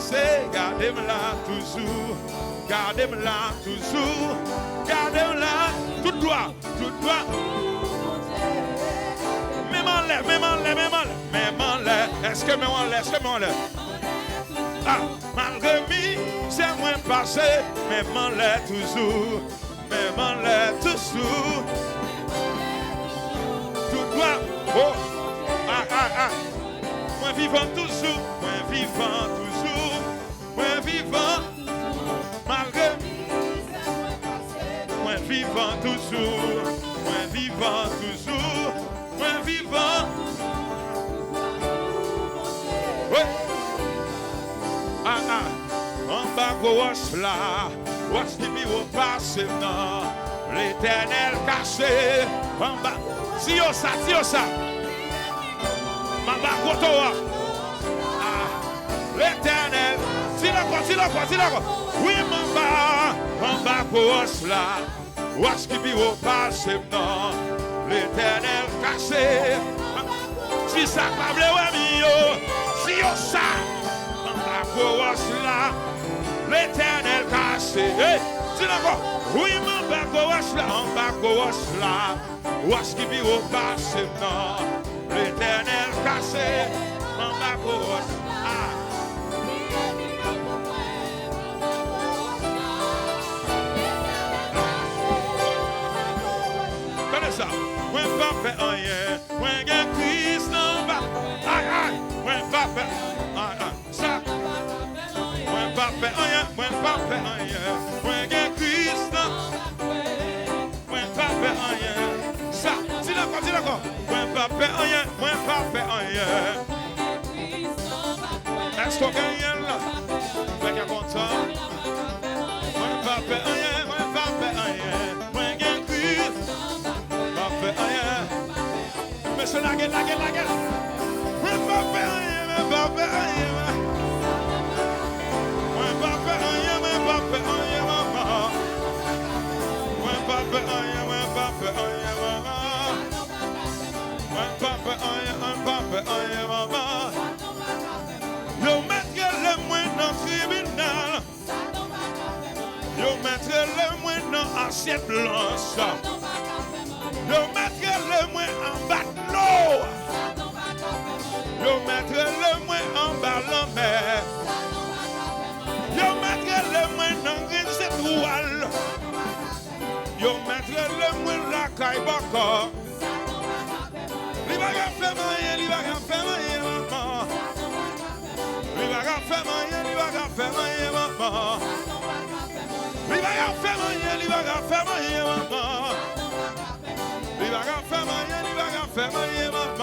passé, gardez-moi là toujours. Gardez-moi là toujours. Gardez-moi là, tout droit. Même en l'air. Est-ce que même en l'air? Ah, malgré mi, c'est moins passé, même en l'air toujours. Tout droit. Oh, moi vivant toujours. Malgré moi vivant toujours. Ouais. En bas gauche là, watch qui au passé non, l'éternel caché. En bas, tio ça. Ma bas kotoa. L'éternel, si la quoi. Oui, en bas gauche là, watch qui au passé non, l'éternel caché. Si ça pas bleu amio, si yo ça. Là, l'éternel caché. Dis encore. Oui, mon bagoche là, Ouach qui vit au passé, non. L'éternel caché. Mon bagoche. Connais ça? Moi, pas fait rien. Moi, j'ai Christ non va. Aïe. Moi, pas fait. Ça. Moi, pas fait rien. Moi, j'ai Christ non. Moi, pas fait rien. Ça. Dis d'accord. Moi, pas fait rien. Est-ce qu'on gagne là? Moi, j'ai content. Moi, pas fait rien. Moi, j'ai Christ. Pas fait rien. Mais c'est la gueule. Moi, pas fait rien. Yo mettre le moins dans le tribunal. Yo mettre le moins dans l'assiette blanche. Yo mettre le moins en bas de l'eau. Yo mettre le moins en bas de la mer. Yo mettre le moins dans cette toile. Yo mettre le moins la caille baka. Li va faire moyen, maman. Li va faire moyen, maman. Li va faire moyen, maman.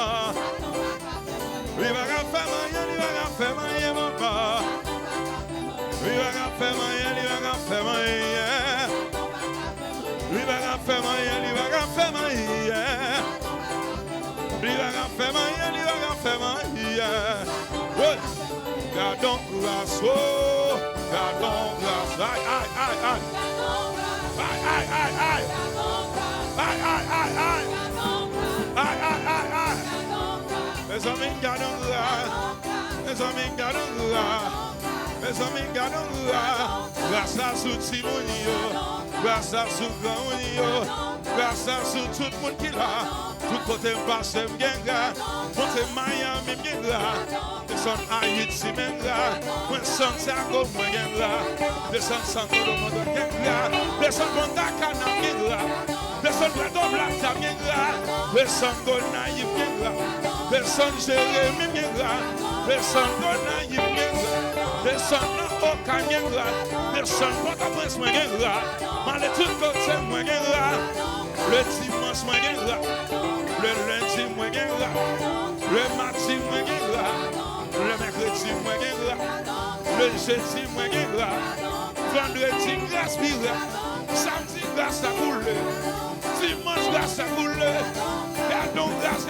Li va faire moyen, maman. Li va faire moyen, maman. Li va faire moyen, Gardons grâce, gardons grâce. Aïe. Mes amis, gardons grâce. Grâce à tout Simonio, grâce à tout Gaonio, grâce à tout le monde qui l'a. Tout côté passé, m'genga. Monte Miami, m'genga. Descend Haïti, m'genga. Moi, Santiago, m'genga. Descend Santo Domingo, m'genga. Descend Punta Cana, m'genga. Descend Puerto Plata, m'genga. Descend Gonaï, m'genga. Descend Jérémy, m'genga. Descend Gonaï, m'genga. Descend Oka, m'genga. Descend Port-au-Prince, m'genga. Malé tout côté, m'genga. Le dimanche, m'genga. Le lundi, moi le mardi, moi le mercredi, moi le jeudi, moi vendredi, grâce pire, samedi, grâce à couler, dimanche, grâce à couler, gardons grâce,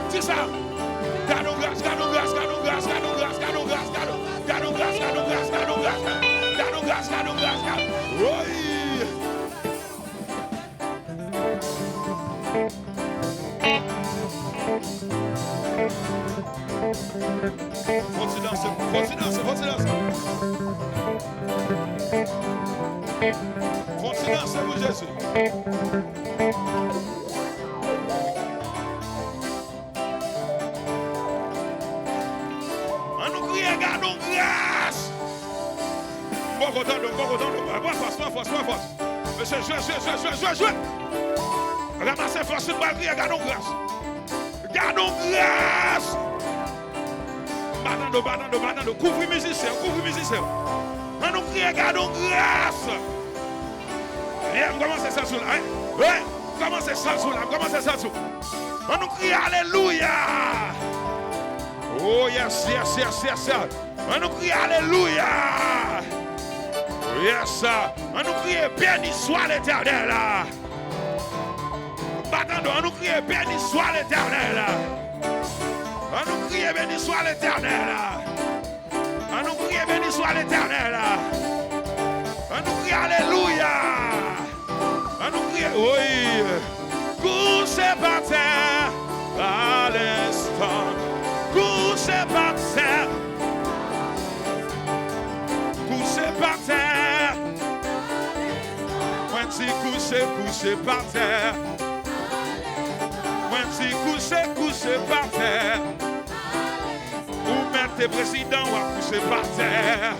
c'est ça, gardons grâce. Oui. Continue danser, continue danser, continue danser. Continue danser pour Jésus. On nous crie, gardons grâce. Bon content, force. Monsieur, jouez. Ramassez force, une balle, gardons grâce. Gardons grâce. Batando, couvre musicien. On nous crie, gardons grâce. Commencez ça sous là, hein? Ouais, commencez ça sous là. On nous crie, alléluia. Oh yes. On nous crie, alléluia. Yes, on nous crie, béni soit l'Éternel. Batando, on nous crie, béni soit l'Éternel. On nous crie, béni soit l'Éternel. On nous crie, béni soit l'Éternel. On nous crie, alléluia. On nous crie, oui. Couché par terre à l'instant. Couché par terre. Moi, si couché par terre. Moi, si couché par terre. Ou mettez président ou couché par terre.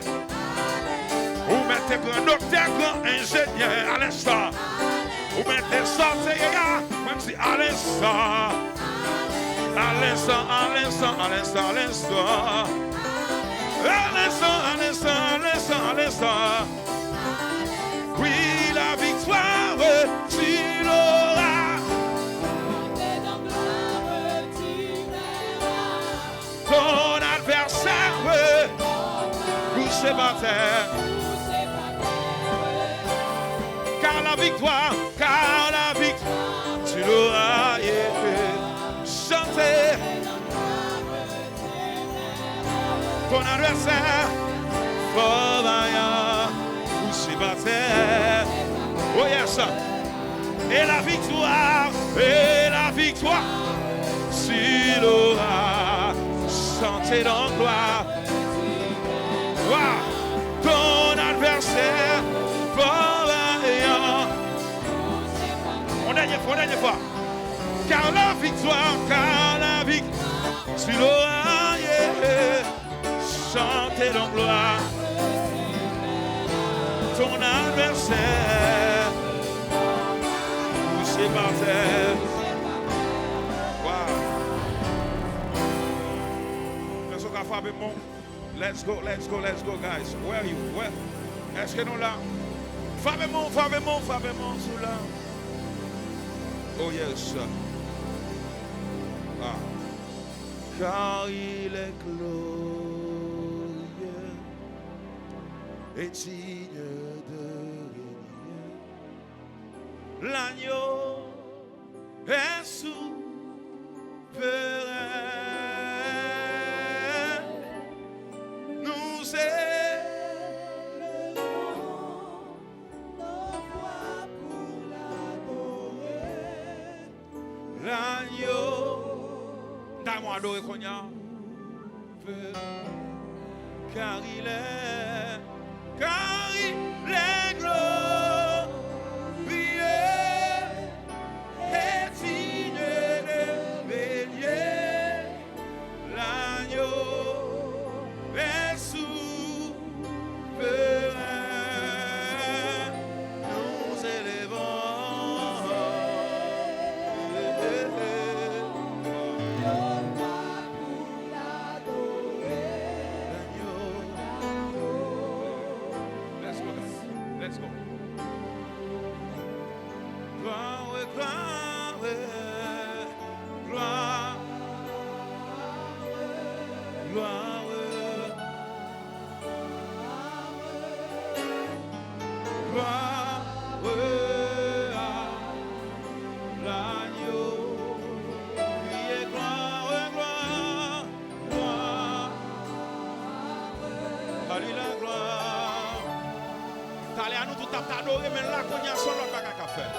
Ou mettez grand docteur, grand ingénieur à l'instant. Ou mettez sortez, même si à l'instant. Oui, la victoire, tu l'auras. Ton adversaire, couché par terre. Car la victoire, tu l'auras. Chantez. Ton adversaire, fort vaillant, couché par terre. Oh yes. Et la victoire, tu l'auras. Chantez dans gloire. Wow. Ton adversaire, fort vaillant. On dernière fois. Car la victoire, tu l'auras. Yeah. Chantez dans gloire. Ton adversaire, couché par terre. Wow. Let's go, guys. Where are you? Where? Est-ce que nous là? Favez-moi sous là. Oh yes. Ah. Car il est glorieux et digne de régner. L'agneau est souverain. Nous élevons nos voix pour l'adorer. L'agneau. D'amour adoré qu'on y a. Car il est glorieux et digne de régner. L'agneau est souverain. Nous élevons Let's go. Allez à nous tout adorer, mais là qu'on y a solo pas qu'à faire.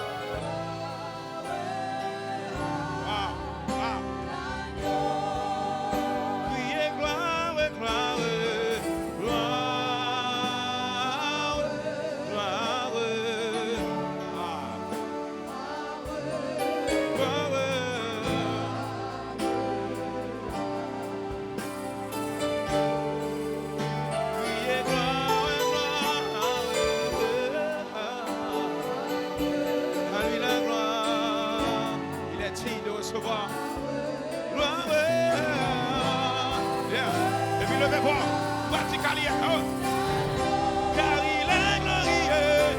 pratique à l'hier. Car il est glorieux.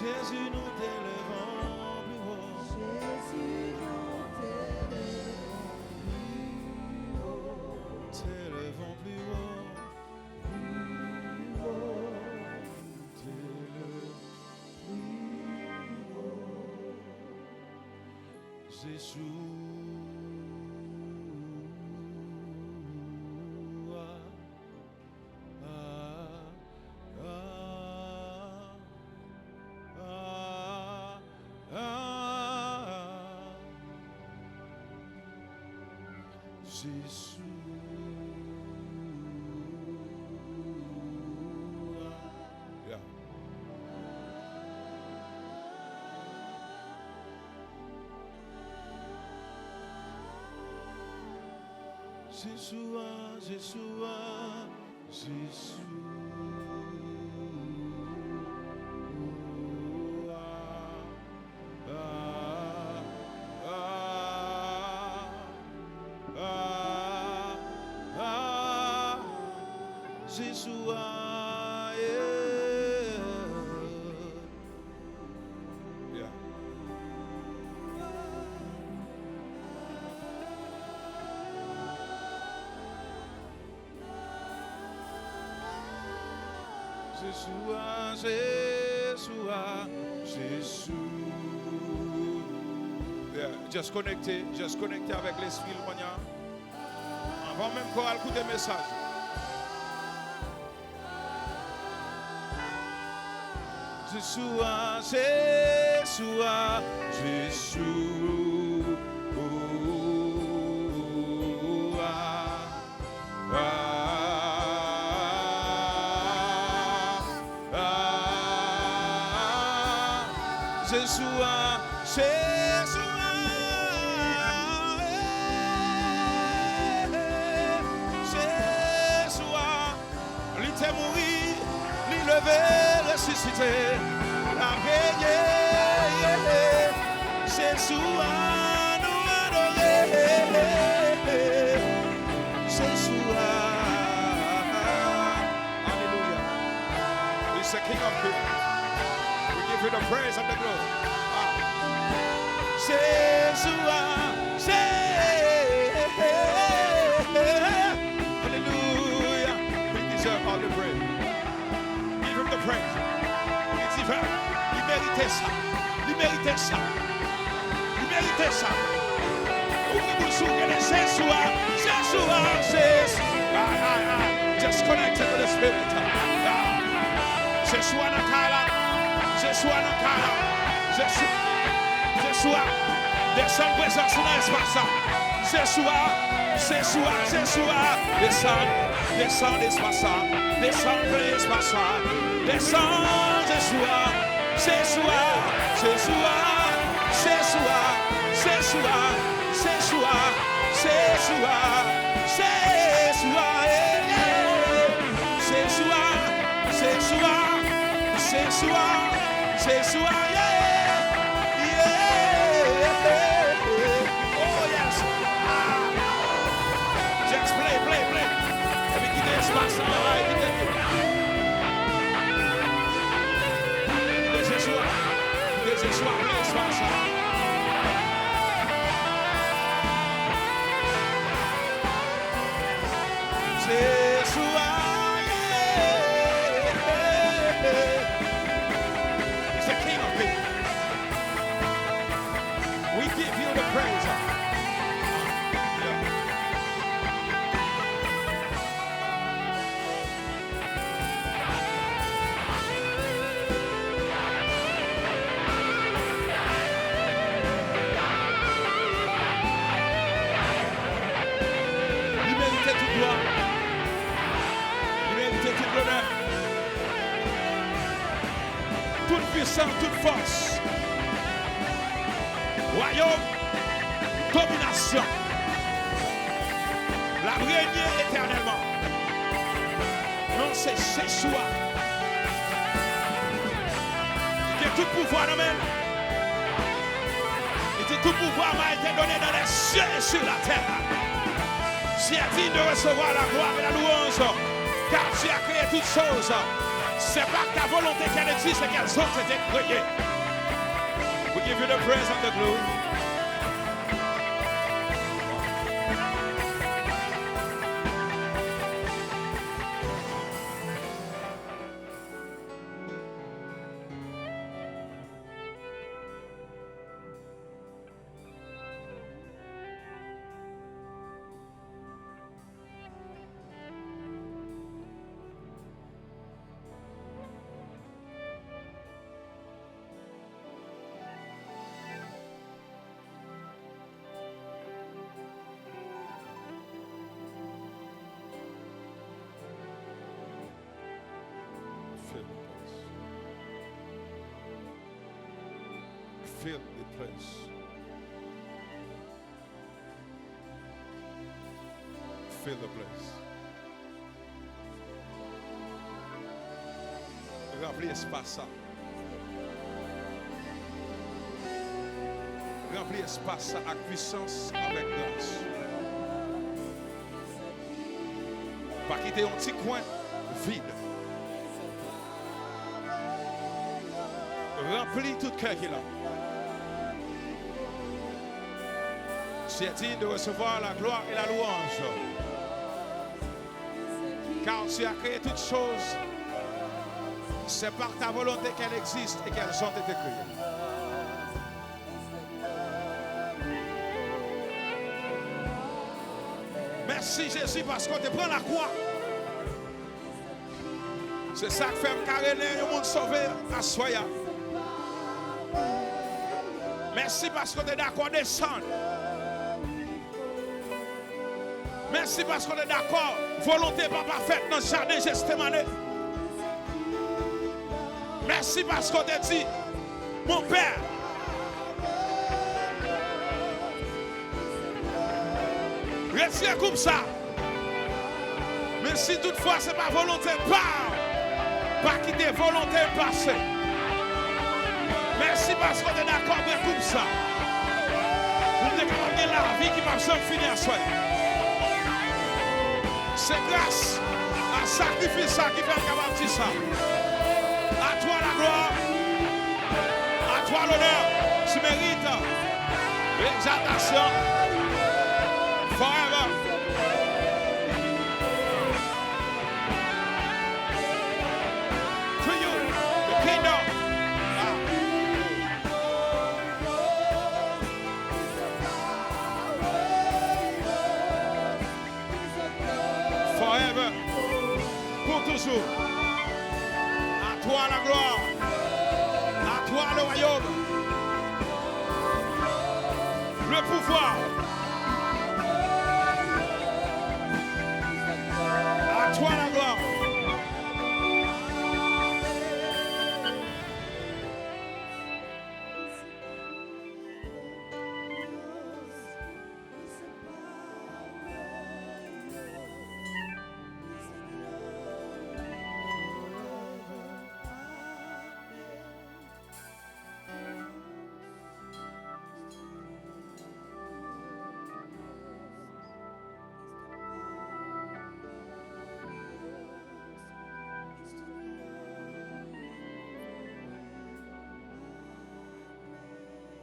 Jésus, nous t'élevons plus haut. Jésus, nous t'élevons plus haut. Jésus. Jésus, yeah. Jésus, Jésus, Jésus. Jésus, yeah. Jésus, Jésus, Jésus. Yeah. Just connectez avec l'esprit le moyen. Avant même qu'on écoute des messages. Jésus, Jésus, Jésus. c'est soir. C'est soir. Il était mort, il levé, ressuscité. La veille, c'est soir, nous adorer. C'est soir. Alléluia. He's the King of Kings. We give you the praise and the glory. C'est soir, Hallelujah. He deserves all the praise. Give him the praise. Il méritait ça. Il méritait ça. Il méritait ça. C'est soir, c'est soir, c'est soir. Just connected to the Spirit. C'est soir, Nakala. C'est soir, Nakala. C'est soir. Descends présence dans l'espace. C'est soir, c'est soir, c'est soir. Descends, descends l'espace. Descends l'espace. Descends, c'est soir, c'est soir, c'est soir, c'est soir, c'est soir, c'est soir, c'est soir, c'est soir, c'est soir, c'est soir, c'est soir, c'est soir, oh yes. Just play. Let me get this box. C'est soir, l'espace. C'est soir. He's the King of Kings. We give you the praise. Toute puissance, toute force, royaume, domination, la régner éternellement. Non, c'est soi. Il y a tout pouvoir dans même. Et tout pouvoir m'a été donné dans les cieux et sur la terre. Tu es digne de recevoir la gloire et la louange, car tu as créé toutes choses. C'est par ta volonté qu'elles existent et qu'elles ont été créées. We give you the praise and the glory. Fill the place. Fill the place. Remplis l'espace. Remplis l'espace avec puissance, avec grâce. Pas quitter un petit coin vide. Remplis tout cœur qu'il a. Tu es digne de recevoir la gloire et la louange. Car tu as créé toutes choses. C'est par ta volonté qu'elles existent et qu'elles ont été créées. Merci Jésus parce qu'on te prend la croix. C'est ça qui fait me carrer le monde sauvé à Soya. Merci parce qu'on est d'accord de descendre. Merci parce qu'on est d'accord. Volonté pas parfaite dans le jardin Gethsémane. Merci parce qu'on te dit, mon Père, Retirez comme ça. Mais si toutefois ce n'est pas volonté, pas quitter volonté passer. Merci parce qu'on est d'accord avec comme ça. Vous êtes capable de la vie qui va se finir à soi. C'est grâce à sacrifice ça qui fait capable de ça. À toi la gloire. À toi l'honneur. Tu mérites l'exaltation. Forever. To you, the kingdom. Forever. Pour toujours. À toi la gloire. À toi le royaume. Le pouvoir. À toi la gloire.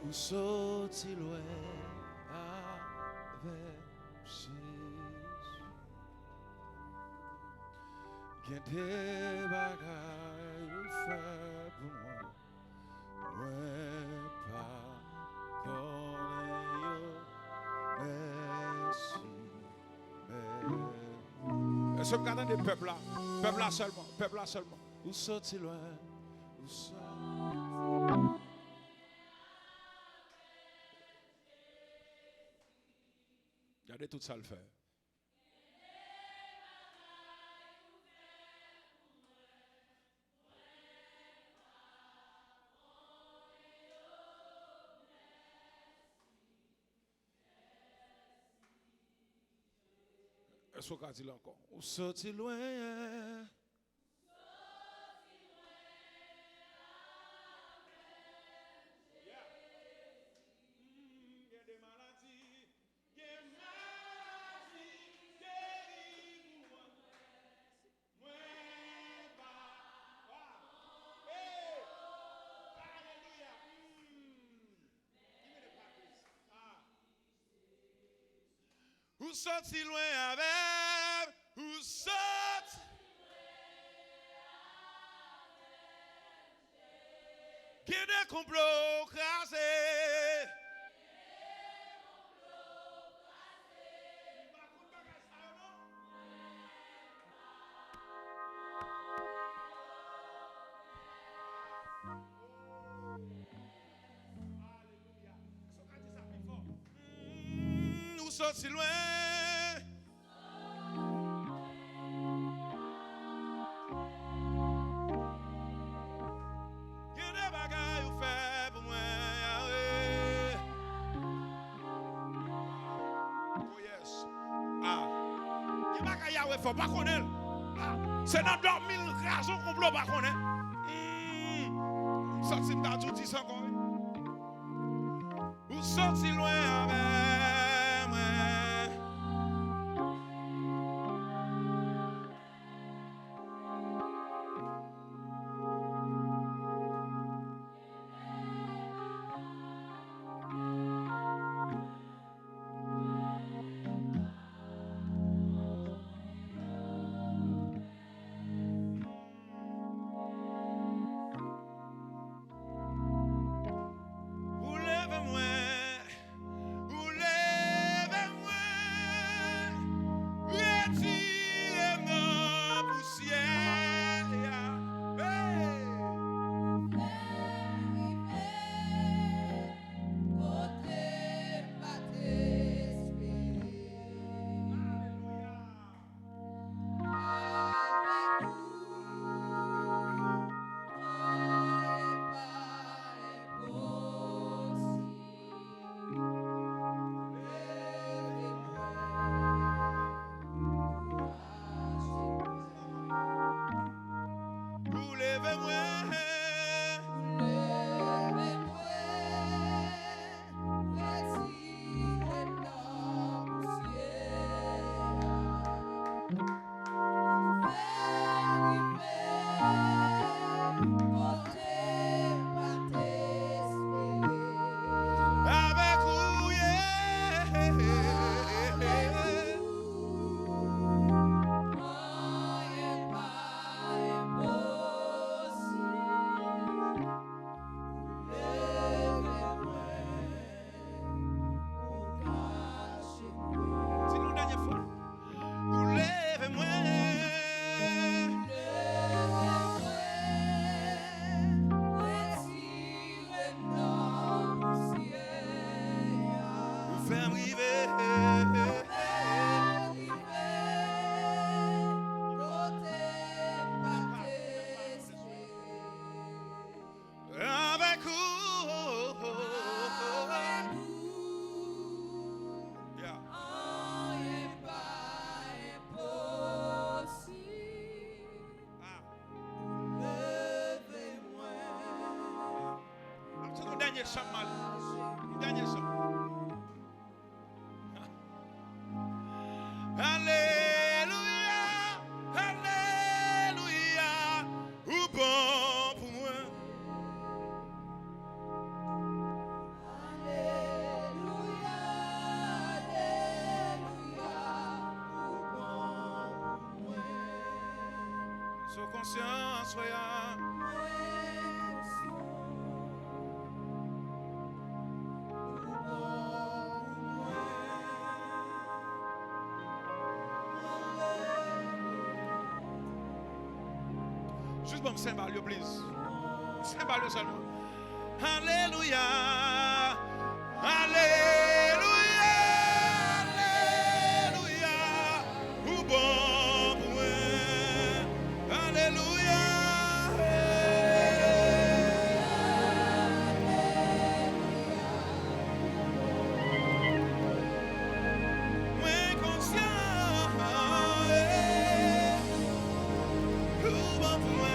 Nous sortis loin avec Jésus. Il y a des bagailles à faire pour moi. Ouais, pas merci. Est-ce que vous regardez des peuples là? Peuple là seulement. Peuple là seulement. Nous sortis loin. Nous sortis. Regardez tout ça le faire. Est-ce qu'on dit encore? On sortit loin. Où sorti loin avec, où sorti qui des complots crasés. Où sorti loin. Faut pas connaître. C'est dans 2000 raisons qu'on ne peut pas connaître. Sorti de tout dit ça encore. Ou sorti loin avec moi. Premier chant mal. Dernier chant. Alléluia, Alléluia, ou bon pour moi. Alléluia, Alléluia, ou bon pour moi. Sois conscient, soyez. Juste pour me cymbale, please. Cymbale seulement. Alléluia. Alléluia. Alléluia. Ou bon pour moi. Alléluia. Moi conscient. Ou bon pour moi.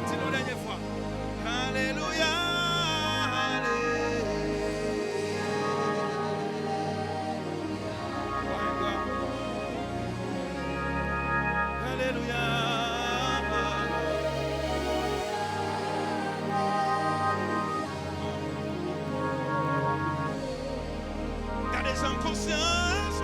Dis-le la dernière fois. Alléluia. Alléluia. Gardez en conscience,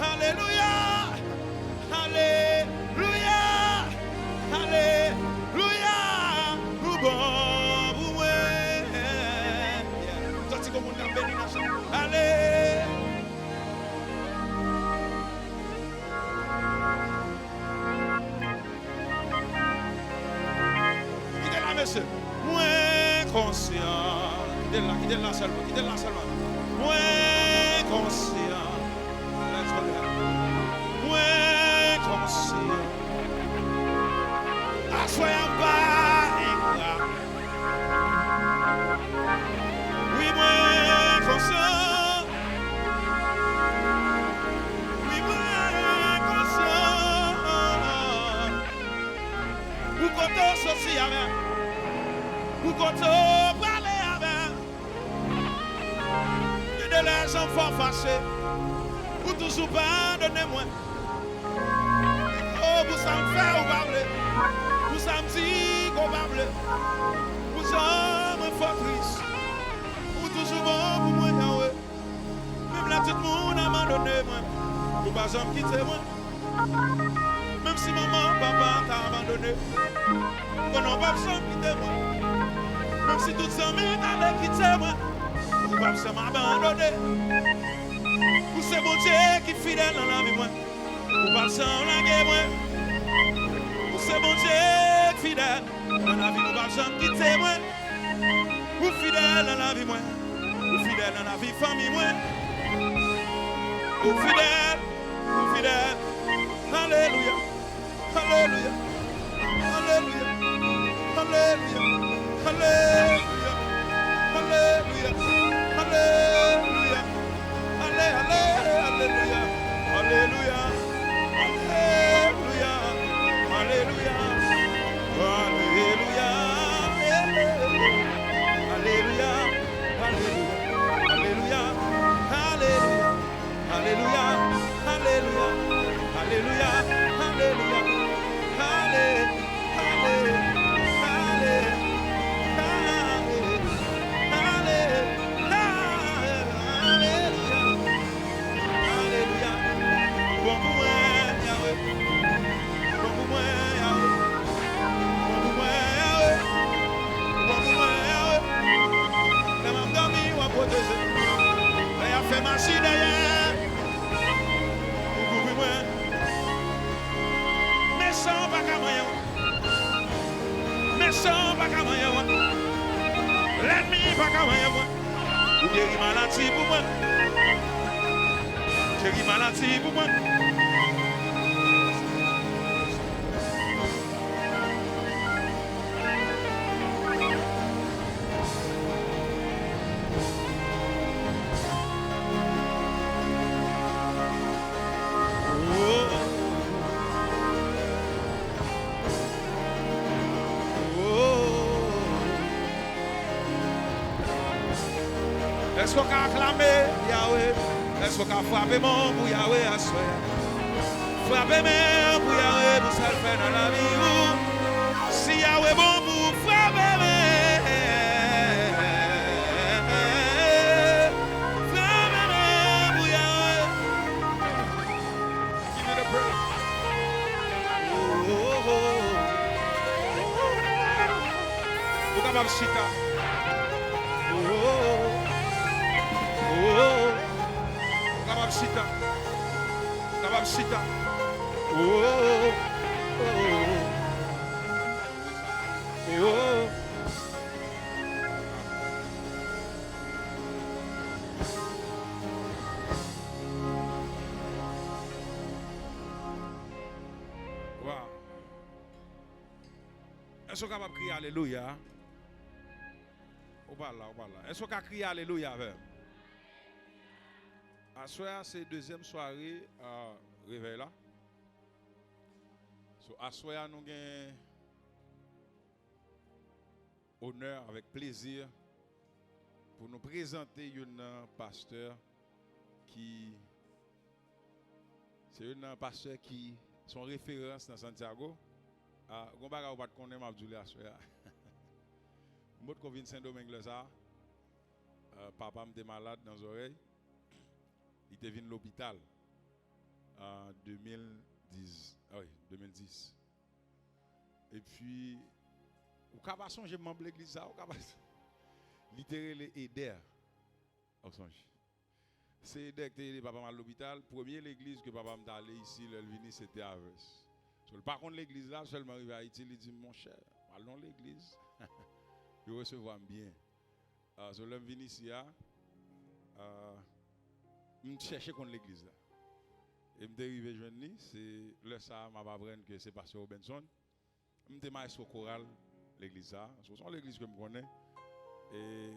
Alléluia, Alléluia, Alléluia, nous bon pour moi. Sorti comme on a béni dans ça. Allez. Quittez là, monsieur. Moins conscient. Quittez là seulement. Quittez là seulement. Moins conscient. Let's go there. Moins conscient. Soyons pas ingrats. Oui, moins conscient. Oui, moins conscient. Ou quand on sortit avec. Ou quand on parlait avec. Et de les enfants fâchés. Ou toujours pardonnez-moi. Oh, vous ça me fait ou parler. Vous ça me dit qu'on parle. Vous ça me fait triste. Vous toujours bon pour moi, Yahweh. Même là, tout le monde a abandonné moi. Vous pas jamais quitter moi. Même si maman, papa t'a abandonné. Vous n'avez pas besoin de quitter moi. Même si toutes les amis t'allaient quitter moi. Vous pas besoin de m'abandonner. Vous c'est mon Dieu qui est fidèle dans la vie moi. Vous pas besoin de laguer moi. C'est mon Dieu fidèle dans la vie, nous pas jamais quitter moi. Vous fidèle dans la vie moi. Vous fidèle dans la vie famille moi. Vous fidèle, vous fidèle. Alléluia, alléluia, alléluia, alléluia, alléluia, alléluia, alléluia, alléluia, alléluia, alléluia. Alléluia, Alléluia, Alléluia, Alléluia, Alléluia, Alléluia, Alléluia, Alléluia, Alléluia, Alléluia, bon pour moi, Yahweh. Il a fait machine derrière. Méchant pas qu'à moyen. Méchant pas qu'à moyen. pas qu'à moi. Ou guéri maladie pour moi. Guéri maladie pour moi. Est-ce qu'on a acclamé Yahweh? Est-ce qu'on a frappé mon pour Yahweh à soi? Frappé mon pour Yahweh pour ça le faire dans la vie. Si Yahweh bon pour frapper mon pour Yahweh. Give me the praise. Vous capable de chita. Kababshita. Kababshita. Oh. Oh. Wow. Est-ce qu'on est capable de crier Alléluia? On parle là. Est-ce qu'on a crié Alléluia avec? À soir, c'est deuxième soirée à réveil là. So, à soir, nous avons honneur avec plaisir pour nous présenter un pasteur qui c'est un pasteur qui son référence dans Santiago. On va pas connaître Abdoulaye à soir. Moi, quand je viens de Saint-Domingue, papa était malade dans les oreilles. Il était venu à l'hôpital en 2010. Oui, 2010. Et puis, au cas où je m'en l'église, au cas où littéralement aider. C'est aider que papa à l'hôpital. Première l'église que papa m'a allé ici, le vini c'était Aves. Par contre, l'église là, seulement arrivé à Haïti, il dit mon cher, allons l'église. Je recevoir bien. Je l'ai venu ici, je cherchais contre l'église là. Et je suis arrivé jeune, c'est le ça m'a appris que c'est pasteur Robinson. Je suis allé au choral l'église là. C'est l'église que je connais. Et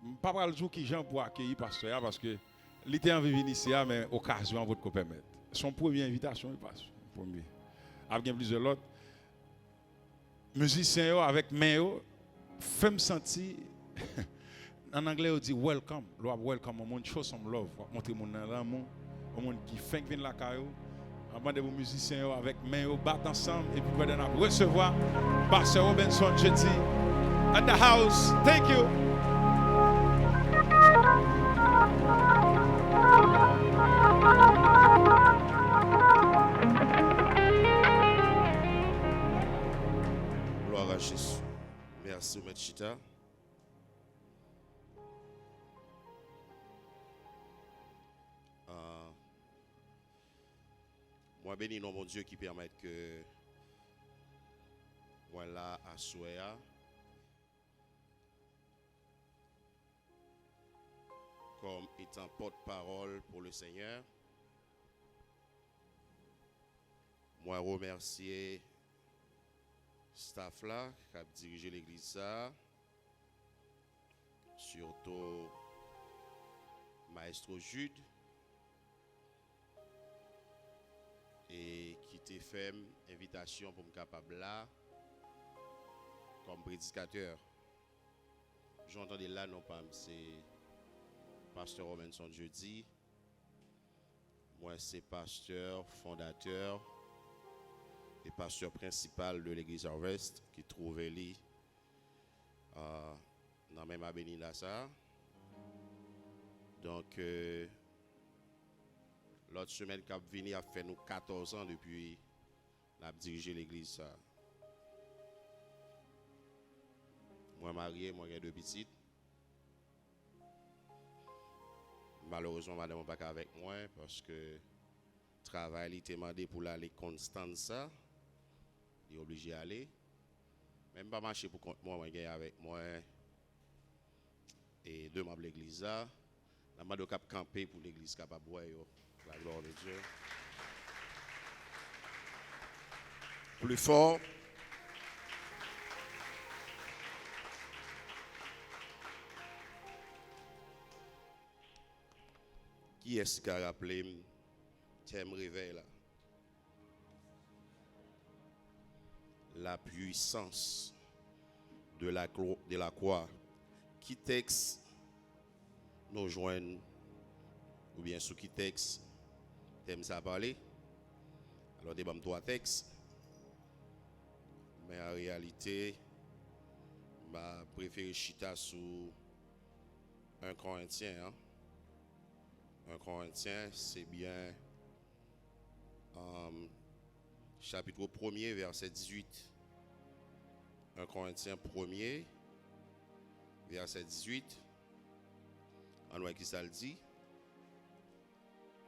je ne peux pas le jour qui Jean pour accueillir pasteur parce que l'été en vivant ici, mais occasion votre permettre. Son première invitation il passe. Premier. Avec plusieurs autres musiciens avec main fait me sentir en anglais on dit welcome, welcome au monde show some love, montrer mon amour au monde qui fait venir la caillou avant de vos musiciens avec main battre ensemble et puis pour recevoir Pasteur Robinson jeudi at the house. Thank you. Gloire à Jésus. Merci, M. Chita. Moi, béni non mon Dieu qui permet que moi là à Soya comme étant porte-parole pour le Seigneur. Moi remercier staff là qui a dirigé l'église ça, surtout Maestro Jude et qui t'a fait invitation pour me capable là comme prédicateur. J'entendais là non pas c'est pasteur Robinson jeudi. Moi c'est pasteur fondateur et pasteur principal de l'église Harvest qui trouvait lui dans même abéni là ça. Donc l'autre semaine qui a venu a fait nous 14 ans depuis la dirigé l'église ça. Moi marié, moi j'ai deux petites. Malheureusement madame pas avec moi parce que travail il était demandé pour aller Constanza. Il est obligé d'aller. Même pas marcher pour compte moi, j'ai avec moi et deux membres de l'église là. La m'a de cap camper pour l'église capable voir la gloire de Dieu. Plus fort. Qui est-ce qui a rappelé thème réveil là? La puissance de la croix. Qui texte nous joignent ou bien sous qui texte thème ça parler? Alors des trois textes. Mais en réalité, je préfère chita sous 1 Corinthiens. 1 Corinthiens, c'est bien chapitre 1er, verset 18. 1 Corinthiens 1er, verset 18. On voit qui ça le dit.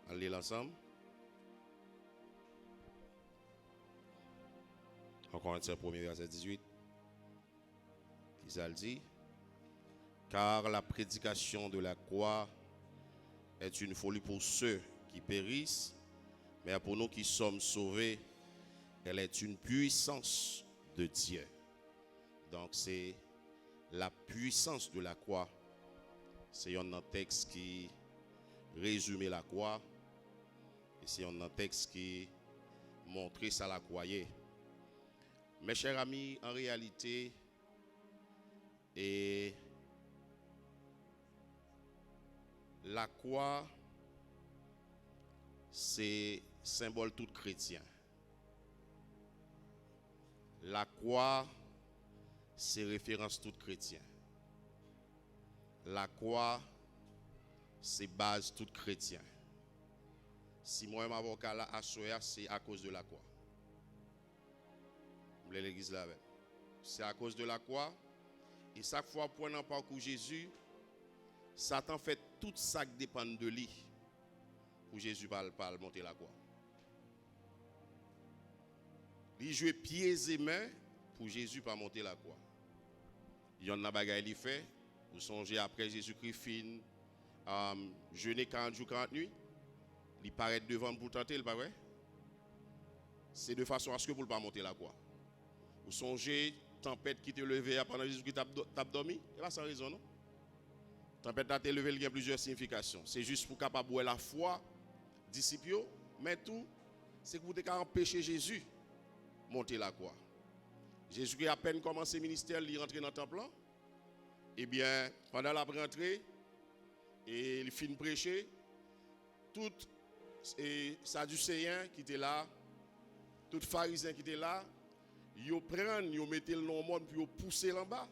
On lit l'ensemble. 1 Corinthiens 1er, verset 18. Qui ça le dit? Car la prédication de la croix est une folie pour ceux qui périssent, mais pour nous qui sommes sauvés, elle est une puissance de Dieu. Donc c'est la puissance de la croix. C'est un texte qui résume la croix. Et c'est un texte qui montre ça la croyait. Mes chers amis, en réalité, et la croix, c'est symbole tout chrétien. La croix, c'est référence tout chrétien. La croix, c'est base tout chrétien. Si moi, mon avocat là, c'est à cause de la croix. L'église là, c'est à cause de la croix. Et chaque fois pour un parcours Jésus, Satan fait tout ça qui dépend de lui pour Jésus pas monter la croix. Il joue pieds et mains pour Jésus pas monter la croix. Il y en a bagaille il fait. Vous songez après Jésus-Christ fin jeûner 40 jours 40 nuits, il paraît devant pour tenter, pas vrai? C'est de façon à ce que vous ne pas monter la croix. Vous songez tempête qui te levée pendant Jésus-Christ t'a dormi, et pas sans raison non. Tempête t'a levé, il y a plusieurs significations. C'est juste pour capable voir la foi disciples, mais tout c'est que vous devez empêcher Jésus monter la croix. Jésus-Christ a à peine commencé le ministère, il rentre dans le temple. Eh bien, pendant la rentrée, et il finit de prêcher, tout Sadducéens qui étaient là, tout pharisiens qui étaient là, ils prennent, ils mettent le nom monde puis ils poussent en bas.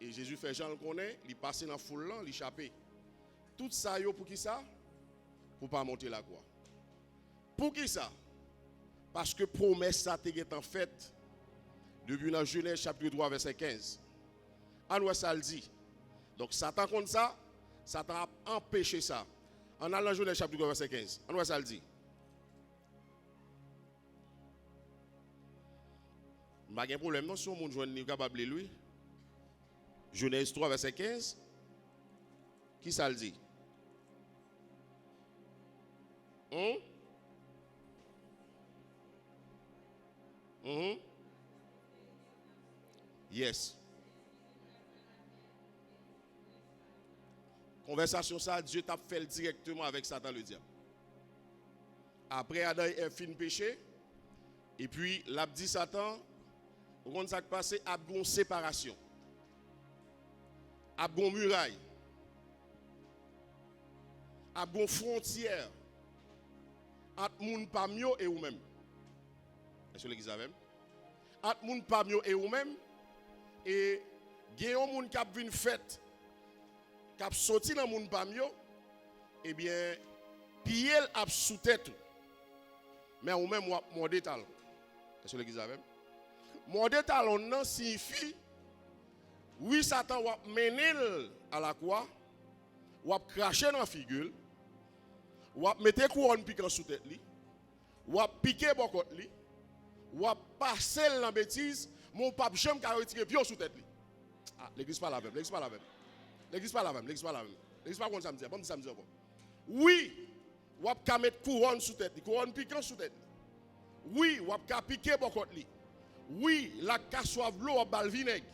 Et Jésus fait Jean le connaît, il passe dans la foule là, il échappe. Tout ça, pour qui ça? Pour ne pas monter la croix. Pour qui ça? Parce que promesse ça est en fait depuis dans Genèse chapitre 3 verset 15. En nous ça le dit. Donc Satan contre ça, Satan a empêché ça. En allant Genèse chapitre 3 verset 15. En nous ça le dit. Pas de problème non si on joindre capable lui. Genèse 3 verset 15. Qui ça le dit? Yes. Conversation ça, Dieu t'a fait directement avec Satan le diable. Après Adam est fini péché. Et puis, l'a dit Satan, au compte ça qui passe, a une séparation. A une muraille. A une frontière entre moun pamio et vous-même. Est-ce que l'église a même? Entre moun pamio et vous-même. Et il y a un monde qui a vu une fête, qui a sorti dans moun pamio, eh bien, pied a sous tête. Mais vous-même, mon détail. Est-ce que l'église a même? Mon détail, non signifie, oui, Satan va mener à la croix, va cracher dans la figure, va mettre couronne piquant sous tête, va piquer beaucoup, va passer dans la bêtise, mon pape j'aime qu'à retirer pied sous tête. Ah, l'église pas la même, l'église pas la même. L'église pas la même, l'église pas la même. L'église pas comme ça me dit, bon ça me dit. Oui, ou ka mettre couronne sous tête, couronne piquant sous tête. Oui, ou ka piquer bon côté li. Oui, la ka soif l'eau ou bal vinaigre.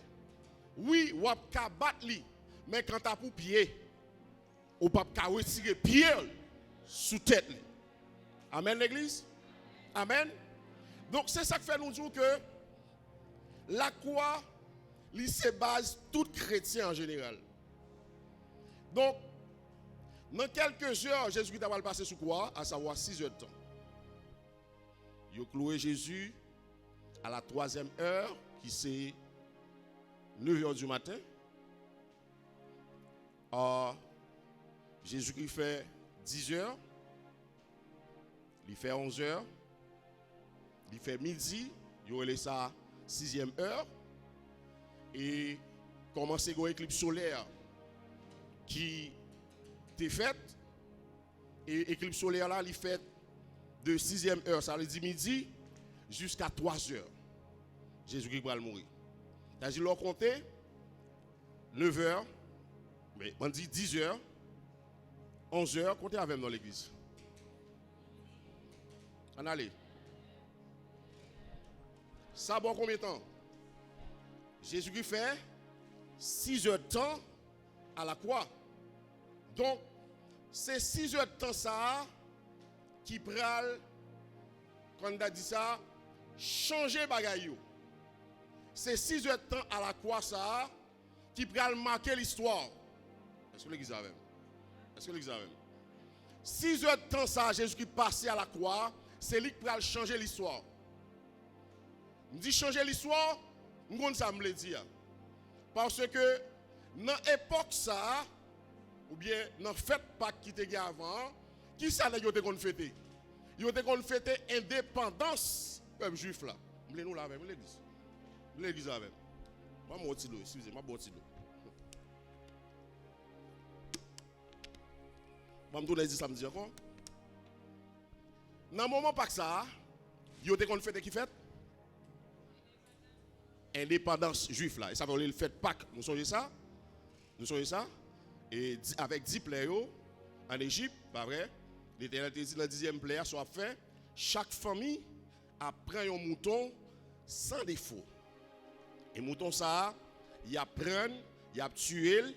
Oui, ou ka battre li. Mais quand t'as pour pied, ou pas ka retirer pied sous tête li. Amen l'église. Amen. Donc c'est ça qui fait nous dire que la croix, se base tout chrétien en général. Donc, dans quelques heures, Jésus-Christ va passer sous croix, à savoir 6 heures de temps. Il a cloué Jésus à la 3e heure, qui c'est 9 heures du matin. Jésus-Christ fait 10 heures, il fait 11 heures, il fait midi, il a laissé ça 6e heure. Et commence à éclipse solaire qui est faite. Et l'éclipse solaire là, il fait de 6e heure, ça veut dire midi, jusqu'à 3 heures. Jésus-Christ va mourir. C'est-à-dire, l'on compte 9 heures, mais on dit 10 heures, 11 heures, comptez avec nous dans l'église. On allez. Ça bon combien de temps? Jésus-Christ fait 6 heures de temps à la croix. Donc, c'est 6 heures de temps ça qui pral, quand on a dit ça, changer bagaille. C'est 6 heures de temps à la croix ça qui pral marquer l'histoire. Est-ce que l'église a même? Est-ce que l'église a même? 6 heures de temps ça, Jésus-Christ passé à la croix, c'est lui qui pral changer l'histoire. On dit changer l'histoire. Ça me le dit. Parce que dans l'époque ça, ou bien dans la fête Pâques qui était avant, qui ça n'a pas été fêté? Il a été fêté l'indépendance du peuple juif là. Nous là même l'église. L'église là même. Moi mon petit excusez-moi bon petit Moi me dire ça me dit encore. Dans le moment Pâques ça, il a été fêté qui fête? Indépendance juif là. Et ça veut dire le fait Pâques. Nous songez ça? Nous songez ça? Et avec 10 plaies en Égypte, pas vrai? L'Éternel dit dans le 10e plaie, soit fait, chaque famille apprend un mouton sans défaut. Et mouton ça, il a prendre, il a tué,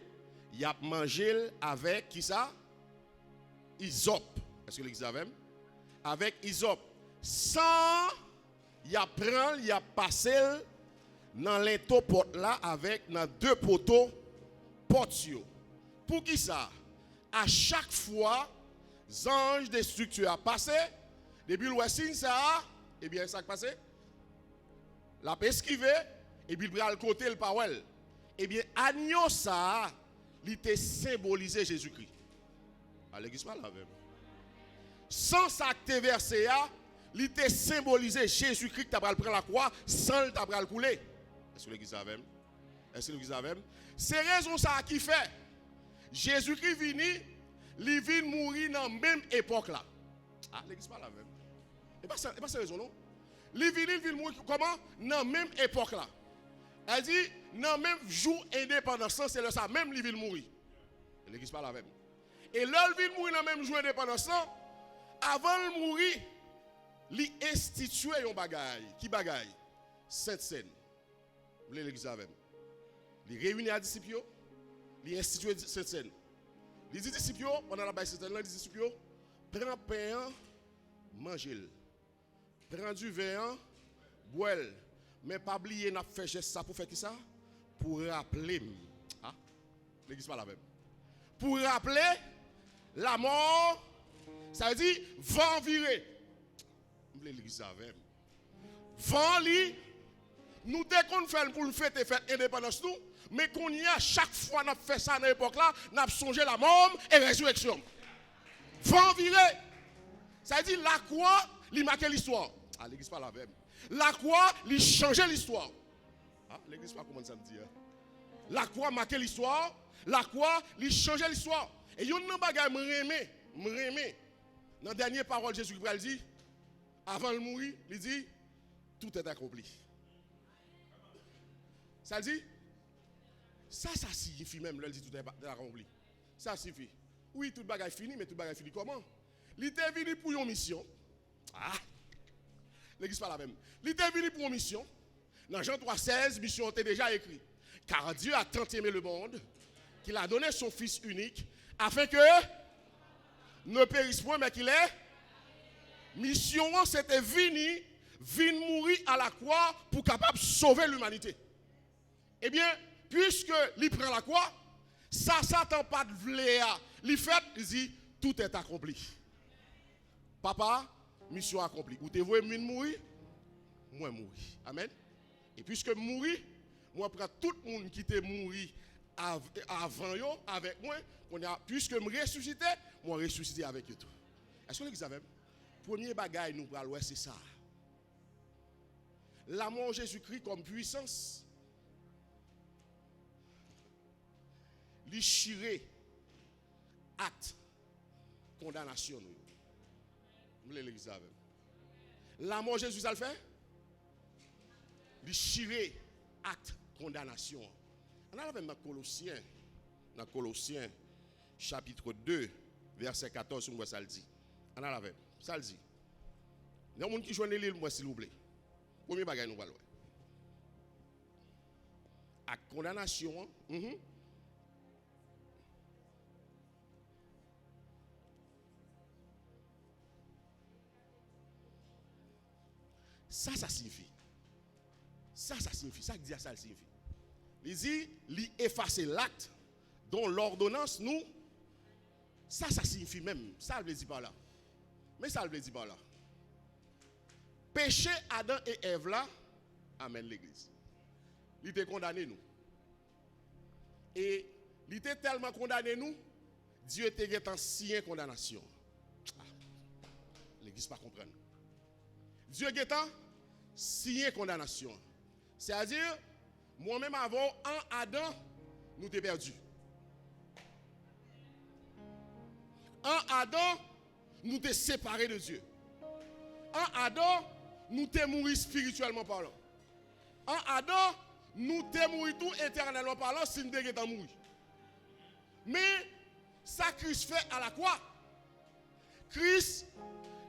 il a mangé avec qui ça? Hysope. Est-ce que l'église a même? Avec hysope. Sans, il a prendre, il a passé dans l'étau pot là avec dans 2 poteaux potio. Pour qui ça? À chaque fois, ange de structure a passé, depuis le signe ça, et bien ça a passé. La paix esquivé, et puis il prend le côté le parole. Et bien agneau ça, il était symbolisé Jésus-Christ. À l'église pas la même. Sans s'acte versé, il était symbolisé Jésus-Christ qui a pris la croix, sans le t'a pris couler. Est-ce que l'église a même? Est-ce que l'église a même? C'est raison ça qui fait. Jésus-Christ vini, il vient mourir dans la même époque là. Ah, l'église pas la même. Et pas ça raison non? Il vient mourir comment? Dans la même époque là. Elle dit, dans le même jour indépendance, c'est le ça, même il vient mourir. L'église pas la même. Et là, il vient mourir dans le même jour indépendance, avant de mourir, il institue un bagaille. Qui bagaille? Sainte Seine. L'église a même. Il réunit les disciples, il institue cette scène. Les disciples, pendant la base cette les disciples, prends pain, mangez-le. Prends du vin, bois-le. Mais pas oublier n'a fait geste ça pour faire qui ça? Pour rappeler. Ah, l'église pas la même. Pour rappeler la mort, ça veut dire vent virer. L'église a même. Vent li, nous dès qu'on fait pour nous fêter indépendance nous, mais qu'on y a chaque fois qu'on a fait ça dans l'époque là, on a songé la mort et résurrection. Vent virer. Ça veut dire la croix, il marque l'histoire. Ah, l'église pas la même. La croix, il change l'histoire. Ah, l'église pas comment ça me dit. La croix marque l'histoire. La croix, il change l'histoire. Et il y a un bagage me remet. Dans la dernière parole, Jésus dit, avant de mourir, il dit, tout est accompli. Ça dit, Ça signifie même, là, il dit tout est accompli. Ça signifie. Oui, tout bagage fini, mais tout bagage fini comment? Il était venu pour une mission. Ah! L'église pas la même. Il était venu pour une mission. Dans Jean 3,16, mission était déjà écrit. Car Dieu a tant aimé le monde qu'il a donné son Fils unique afin que ne périsse point, mais qu'il ait. Mission, c'était venir mourir à la croix pour capable sauver l'humanité. Eh bien, puisque il prend la croix, ça Satan pas de vléa. Il fait, il dit, tout est accompli. Papa, mission accomplie. Ou te voulez mourir, moi mourir. Amen. Et puisque mourir, moi prends tout le monde qui te mourir avant yo, avec moi, puisque me ressuscité, moi ressuscité avec eux tout. Est-ce que vous savez? Premier bagaille nous prenons, c'est ça. L'amour de Jésus-Christ comme puissance. Li chiré acte condamnation nous. L'église avec. L'amour de Jésus ça le fait? Li chiré acte condamnation. On a même dans Colossiens chapitre 2 verset 14 on voit ça le dit. On a la même. Ça le dit. Il y a des gens qui joignent l'île moi s'il vous plaît. Premier bagage nous va voir. Acte condamnation. Ça signifie. Ça signifie. Ça dit ça signifie. Il dit, il efface l'acte dont l'ordonnance nous. Ça signifie même. Ça veut dire par là. Mais ça veut dire par là. Péché Adam et Ève là, amène l'église. Il était condamné nous. Et il était tellement condamné nous, Dieu était en signé condamnation. L'église pas comprendre. Dieu est en signé condamnation. C'est-à-dire, moi-même avant, en Adam, nous t'es perdu. En Adam, nous t'es séparés de Dieu. En Adam, nous t'es mouru spirituellement parlant. En Adam, nous t'es mouru tout éternellement parlant si nous t'es mouru. Mais, ça Christ fait à la croix. Christ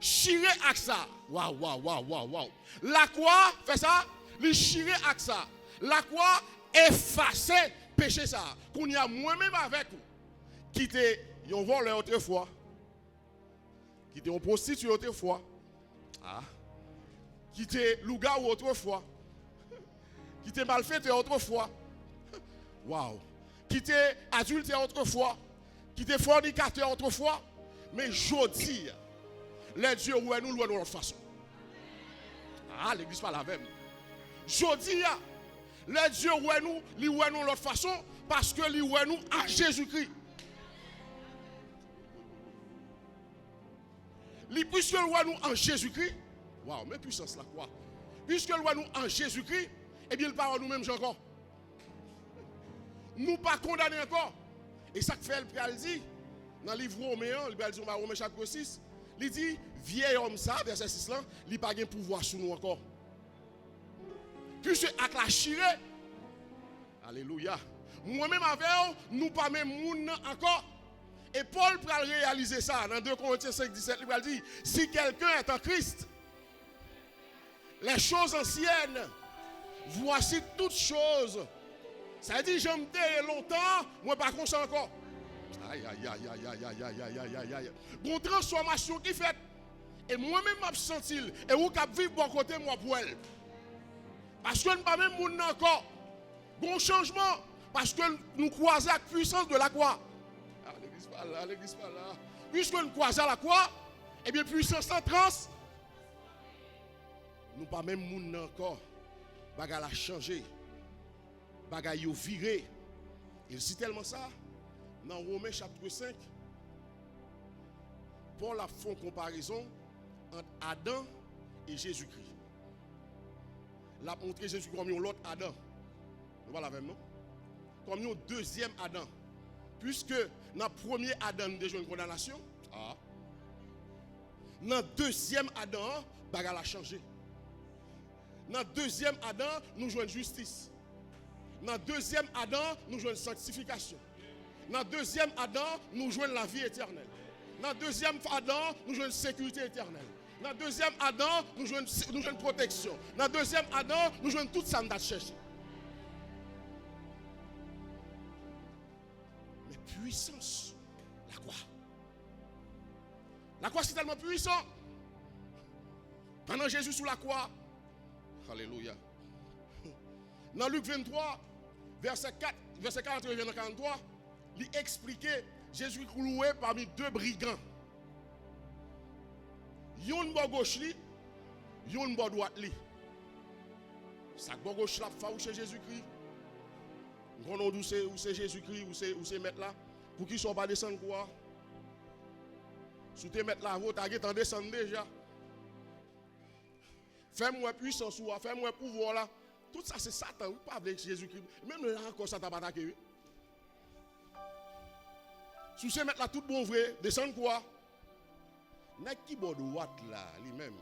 chiré avec ça. Waouh. La croix fait ça, il chiré avec ça. La croix efface péché ça. Qu'on y a moi-même avec vous. Qui était un voleur autrefois. Qui était un prostitué autrefois. Qui était loup-garou autrefois. Qui était malfaiteur autrefois. Waouh. Qui était adultère autrefois. Qui était fornicateur autrefois. Mais jodi, les dieux ouè nous de notre façon. L'église pas la même. Jodi, les dieux ouè nous de notre façon parce que li ouè nous à Jésus-Christ. Puisque ouè nous en Jésus-Christ, waouh, mais puissance la quoi? Puisque ouè nous en Jésus-Christ, eh bien, il parle nous-mêmes encore. Nous pas condamnés encore. Et ça que fait le dit dans le livre Romain, le dit Romain chapitre 6, il dit vieil homme ça verset 6 là, il pas gain pouvoir sur nous encore. Puisque avec la chiré, alléluia. Moi-même avec nous pas même moun encore. Et Paul peut réaliser ça dans 2 Corinthiens 5, 17, il dit si quelqu'un est en Christ, les choses anciennes, voici toutes choses. Ça dit, je me tais longtemps, moi pas conscient encore. Aïe. Bon transformation qui fait. Et moi-même, je me sens. Et vous qui vivez bon côté, moi pour elle. Parce que nous pas même moun encore. Bon changement. Parce que nous croisons la puissance de la croix. L'église pas là. Puisque nous croisons la croix, et bien puissance en trans. Nous pas même moun encore. Bagay a changé. Bagay yo viré. Il dit tellement ça. Dans Romains chapitre 5, Paul a fait une comparaison entre Adam et Jésus-Christ. Il a montré Jésus comme l'autre Adam. Nous voilà avec nous. Comme un deuxième Adam. Puisque dans le premier Adam, nous avons une condamnation. Dans le deuxième Adam, bagarre a changé. Dans le deuxième Adam, nous jouons une justice. Dans le deuxième Adam, nous jouons sanctification. Dans le deuxième Adam, nous jouons la vie éternelle. Dans le deuxième Adam, nous jouons sécurité éternelle. Dans le deuxième Adam, nous jouons protection. Dans le deuxième Adam, nous jouons tout ça que chercher. Mais puissance, la croix. La croix, c'est tellement puissant. Pendant Jésus sous la croix, alléluia. Dans Luc 23, verset 41 et 43, il expliquait Jésus cloué parmi deux brigands. Yon bo gauche li, yon bo droite li. Ça bo gauche la fa ou chez Jésus-Christ. Gonon ou c'est Jésus-Christ ou c'est mettre là pour qu'ils soit pas descendre quoi. Sous te mettre là, vous t'as en descendre déjà. Fais-moi puissance ou fais-moi pouvoir là. Tout ça c'est Satan, ou pas avec Jésus-Christ. Même là encore ça t'a pas attaqué. Sous se mettre là tout bon vrai, descendre quoi? N'a qui bon droite là, lui-même.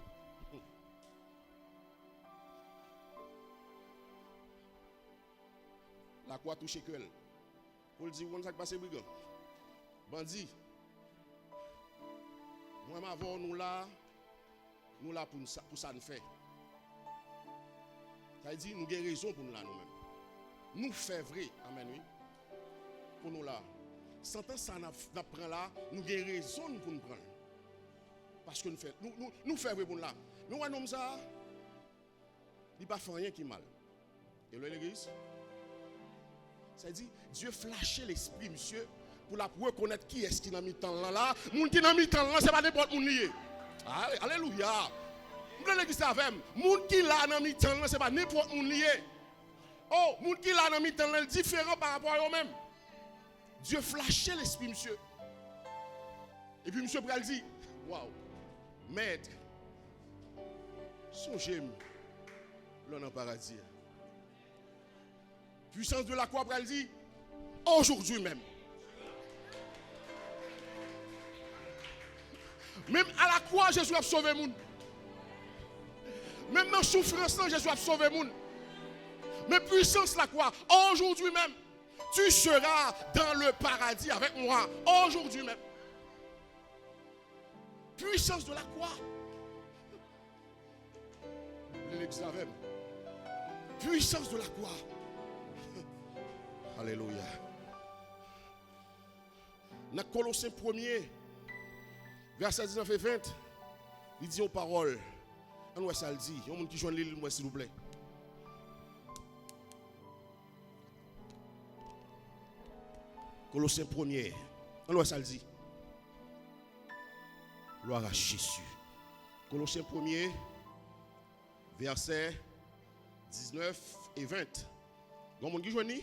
La croix touche que elle. Pour le dire, on ça qui passe brigand. Bandit. Moi m'avons nous là pour ça nous fait. Ça veut dire nous avons raison pour nous là nous-mêmes. Nous faisons vrai, amen oui. Pour nous là. Sans ça nous prend là, nous avons raison pour nous prendre. Parce que nous faisons vrai pour nous là. Nous avons ça. Il n'y a pas rien qui est mal. Et là l'église. Ça dit, Dieu flashait l'esprit, monsieur, pour la reconnaître qui est-ce qui n'a mis temps là. Moun qui n'a mis temps là, c'est pas n'importe où lié. Alléluia. Vous voulez l'église avec moun qui là n'a mis temps là, c'est pas n'importe où lié. Oh, moun qui là n'a mis temps là, différent par rapport à eux-mêmes. Dieu flashait l'esprit, monsieur. Et puis, monsieur Pral dit, waouh, maître, songez-moi, là dans le paradis. Puissance de la croix, Pral dit, aujourd'hui même. Même à la croix, Jésus a sauvé le monde. Même dans la souffrance, Jésus a sauvé le monde. Mais puissance de la croix, aujourd'hui même, tu seras dans le paradis avec moi. Aujourd'hui même. Puissance de la croix. L'examen. Puissance de la croix. Alléluia. Dans Colossiens 1er, verset 19 et 20, il dit aux paroles. On voit ça le dit. Il y a un monde qui joue l'île, moi, s'il vous plaît. Colossiens 1er. On voit ça le dit. Gloire à Jésus. Colossiens 1er, verset 19 et 20. Il y a un monde qui joue l'île.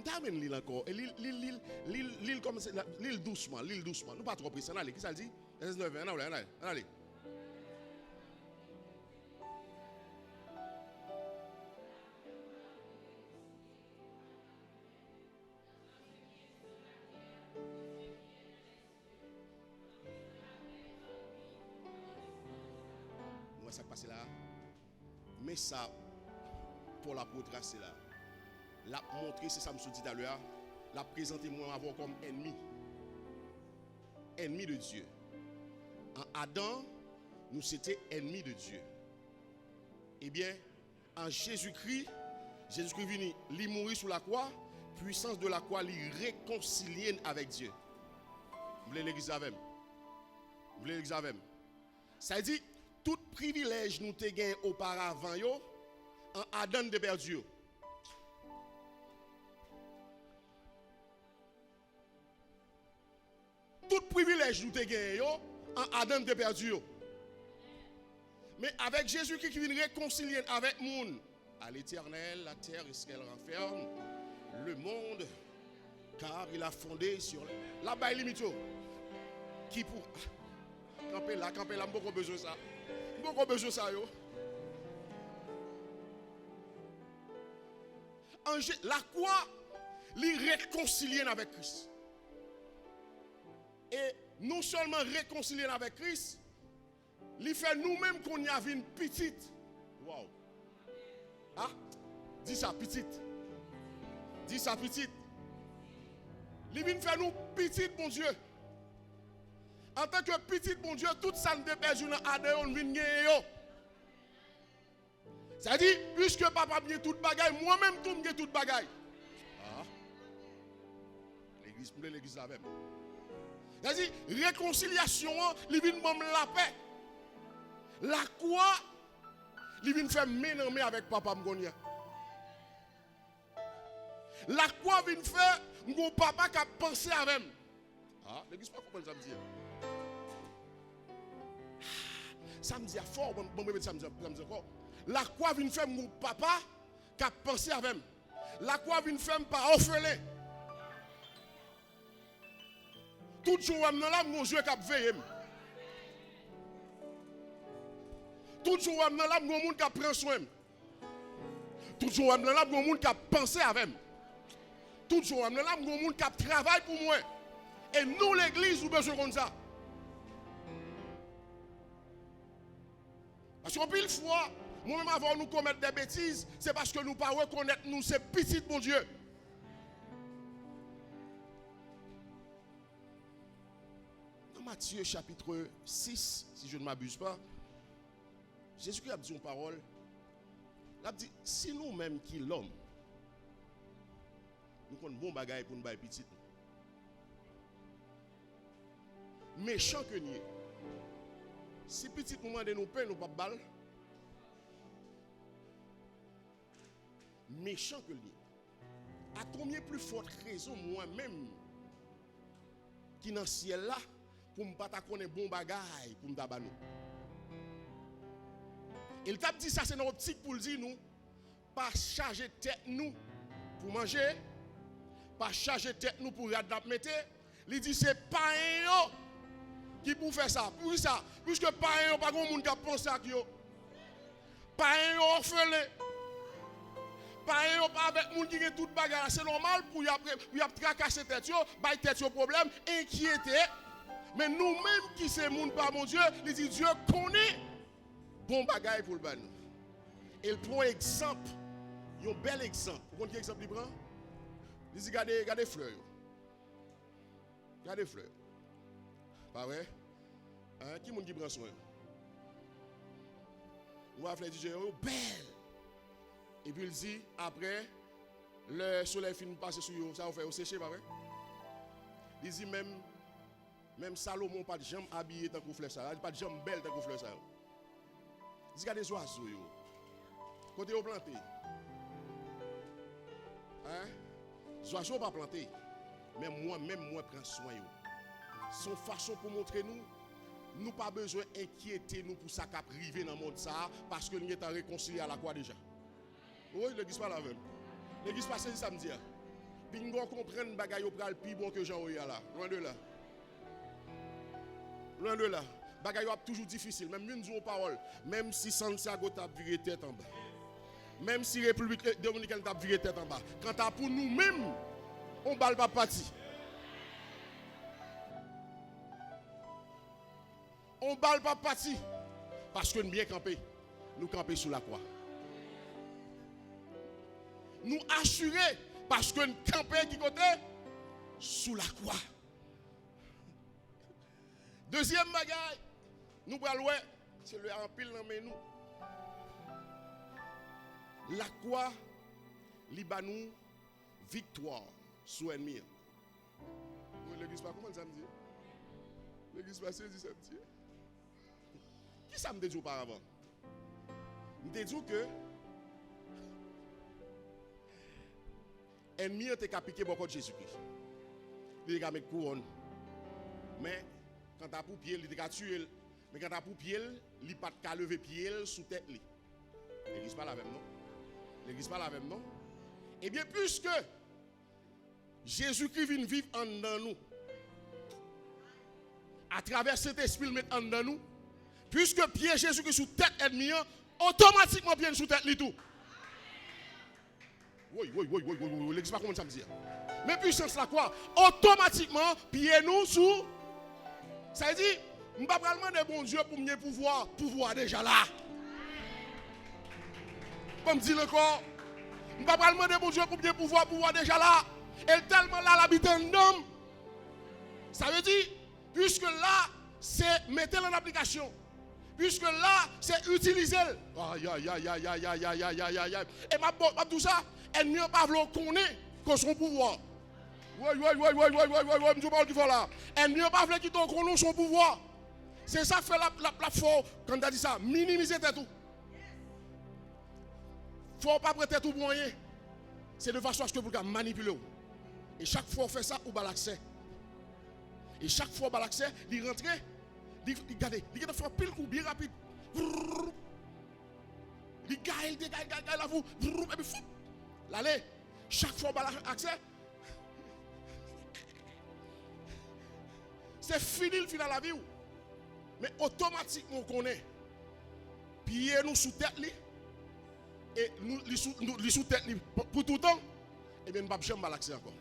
D'amène l'île encore. Et l'île comme c'est l'île doucement, l'île doucement. Nous pas trop pressés. Allez, qui ça dit? Allez. Moi ça passe là. Mais ça pour la retracer là. La montrer, c'est ça que je me suis dit tout à l'heure, la présenter moi avant comme ennemi. Ennemi de Dieu. En Adam, nous c'était ennemis de Dieu. Eh bien, en Jésus-Christ venu, il mourit sous la croix, puissance de la croix, il réconcilie avec Dieu. Vous voulez l'église avec? Vous voulez l'église avec? Ça veut dire, tout privilège nous te gagné auparavant, en Adam de perdu. Tout privilège nous te gagné en Adam de perdu. Mais avec Jésus qui vient réconcilier avec monde à l'éternel, la terre est ce qu'elle renferme, le monde, car il a fondé sur la baille limite. Qui pour camper là, beaucoup besoin ça. Beaucoup besoin ça yo. la croix, les réconcilier avec Christ. Et non seulement réconcilier avec Christ, il fait nous-mêmes qu'on y a vu une petite. Wow. Ah, dis ça, petite. Dis ça, petite. Il vient faire nous petite, mon Dieu. En tant que petite, mon Dieu, tout ça ne dépêche dans Adéon, vient gagner. Ça dit, puisque papa a tout bagaille, moi-même tout me tout bagaille. Ah. L'église la même. Ça dit, réconciliation, il vient me la paix. La croix, il vient faire ménamer avec papa Mgonia. La croix vient faire mon papa qui a pensé avec moi. Ah, l'église pas comment ça me dit. Ça me dit fort, bon ça me dit encore. La croix vient faire mon papa qui a pensé avec moi. La croix vient faire pas orphelin. Tout jour dans là mon Dieu qui a veillé. Tout jour dans là mon monde qui a pris soin. Tout jour dans là mon monde qui a pensé avec moi. Tout jour dans là mon monde qui a travaillé pour moi. Et nous l'église nous besoin comme ça. Parce qu'en pile fois, nous-mêmes avant nous commettre des bêtises, c'est parce que nous ne pas reconnaître nous c'est petit mon Dieu. Dans Matthieu chapitre 6, si je ne m'abuse pas, Jésus-Christ a dit une parole. Il a dit, si nous-mêmes qui l'homme, nous avons un bon bagage pour nous faire petit. Méchant que nous. Si petit moment de nous paix, nous pas balle. Méchant que lui. À combien plus forte raison moi-même qui dans le ciel là pour ne pas connaître bon bagaille pour me tabanou. Il t'a dit ça c'est notre optique pour dire nous pas charger tête nous pour manger, pas charger tête nous pour adapter. Il dit c'est pas un qui pour faire ça. Pour ça, puisque pas un pas grand monde qui pense à yo. Pas un orphelin. Pas un pas avec monde qui a toute bagarre, c'est normal pour y a tracasser tête yo, bay tête yo problème, inquiété. Mais nous-mêmes qui c'est monde pas mon Dieu, il dit Dieu connaît bon bagaille pour le ban. Il prend exemple, un bel exemple. Vous comprenez quel exemple il prend? Il dit regardez fleurs. Regardez fleurs. Pas vrai? Hein? Qui est-ce qui prend soin? On va faire dire belle. Et puis il dit après le soleil finit de passer sur eux, ça va faire sécher, pas vrai? Il dit même Salomon pas de jambe habillé tant que fleur ça, pas de jambe belle tant que fleur ça. Il dit regardez les oiseaux yo. Côté au planté. Hein? Les oiseaux pas planté. Mais moi-même moi prends soin yo. Son façon pour montrer nous pas besoin d'inquiéter nous pour ça qui privé dans le monde ça parce que nous sommes réconciliés à la croix déjà. Oui, l'église pas la même. L'église pas c'est samedi. Puis nous comprendre bagaille au pral plus bon que Jean Oya là. Loin de là. Loin de là. Bagaille toujours difficile même nous disons parole même si Santiago t'a viré tête en bas. Même si République dominicaine t'a viré tête en bas. Quant à pour nous-mêmes on balle pas parti. On balle pas parti parce que nous bien camper. Nous camper sous la croix. Nous assurer parce que nous camper qui côté sous la croix. Deuxième bagaille, nous prenons c'est le empile dans nous. La croix libanou victoire sur l'ennemi. L'église pas comment ça me dit? L'église pas c'est dit ça me dit. Qui ça me dit auparavant? Je me dit que l'ennemi a été piqué beaucoup de Jésus-Christ. Il a mis couronne. Mais quand tu as pour pied, il a tué. Mais quand tu as pour pied, il n'a pas qu'à lever pied sous tête. L'église pas la même, non? L'église pas la même, non? Eh bien, puisque Jésus-Christ vient vivre en nous, à travers cet esprit, il met en nous, puisque pied Jésus-Christ sous tête ennemi, automatiquement pied sous tête tout. Oui, l'église pas comment ça me dit. Mais puissance là quoi? Automatiquement, pied nous sous. Ça veut dire, je ne vais pas demander bon Dieu pour me pouvoir déjà là. Je me dire encore, je ne vais pas demander bon Dieu pour me pouvoir déjà là. Et tellement là, l'habitant d'homme. Ça veut dire, puisque là, c'est mettre en application. Puisque là, c'est utiliser. Aïe. Et ma tout ça, elle n'y a pas voulu connaître que son pouvoir. Oui, je parle du fort là. Elle n'y a pas voulu qu'il connaisse son pouvoir. C'est ça qui fait la force, quand tu as dit ça, minimiser tout. Il ne faut pas prêter tout pour rien. C'est de façon à ce que vous pouvez manipuler. Et chaque fois qu'on fait ça, vous avez l'accès. Et chaque fois, on l'accès, il rentre, il fait pile coup bien rapide. Il gagne la vous, et puis fou. L'allez, chaque fois, on a accès. C'est fini le final de la vie. Mais automatiquement, on connaît. Pied nous sous tête, et nous sous tête pour tout le temps, et bien, nous ne pouvons pas l'accès encore.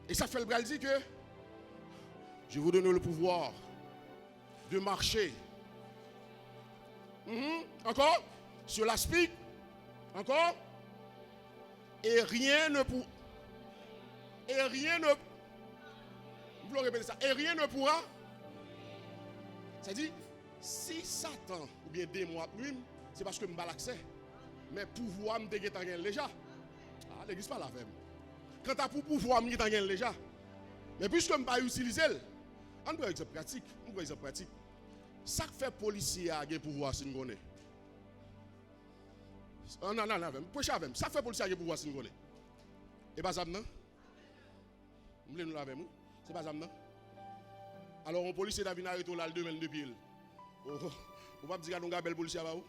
Et ça fait le bras dit que je vous donne le pouvoir de marcher. Encore sur l'aspic. Encore. Et rien ne pourra. Et rien ne. Vous pouvez répéter ça. Et rien ne pourra. C'est-à-dire, si Satan, ou bien des mois, c'est parce que je n'ai pas l'accès. Mais pouvoir me dégueter déjà. Ah, l'église pas la même. Quand tu as pour pouvoir me dégueter déjà. Mais puisque je ne peux pas utiliser, on doit exemple pratique. Ça fait policier à pouvoir si nous connaissons. Non. Ça fait policier à pouvoir si nous connaissons. Et pas ça non? Vous voulez nous laver nous? C'est pas ça non? Alors un policier d'Avin arrêté là le 2 pieds. Vous pas dire qu'on a un bel policier là-bas?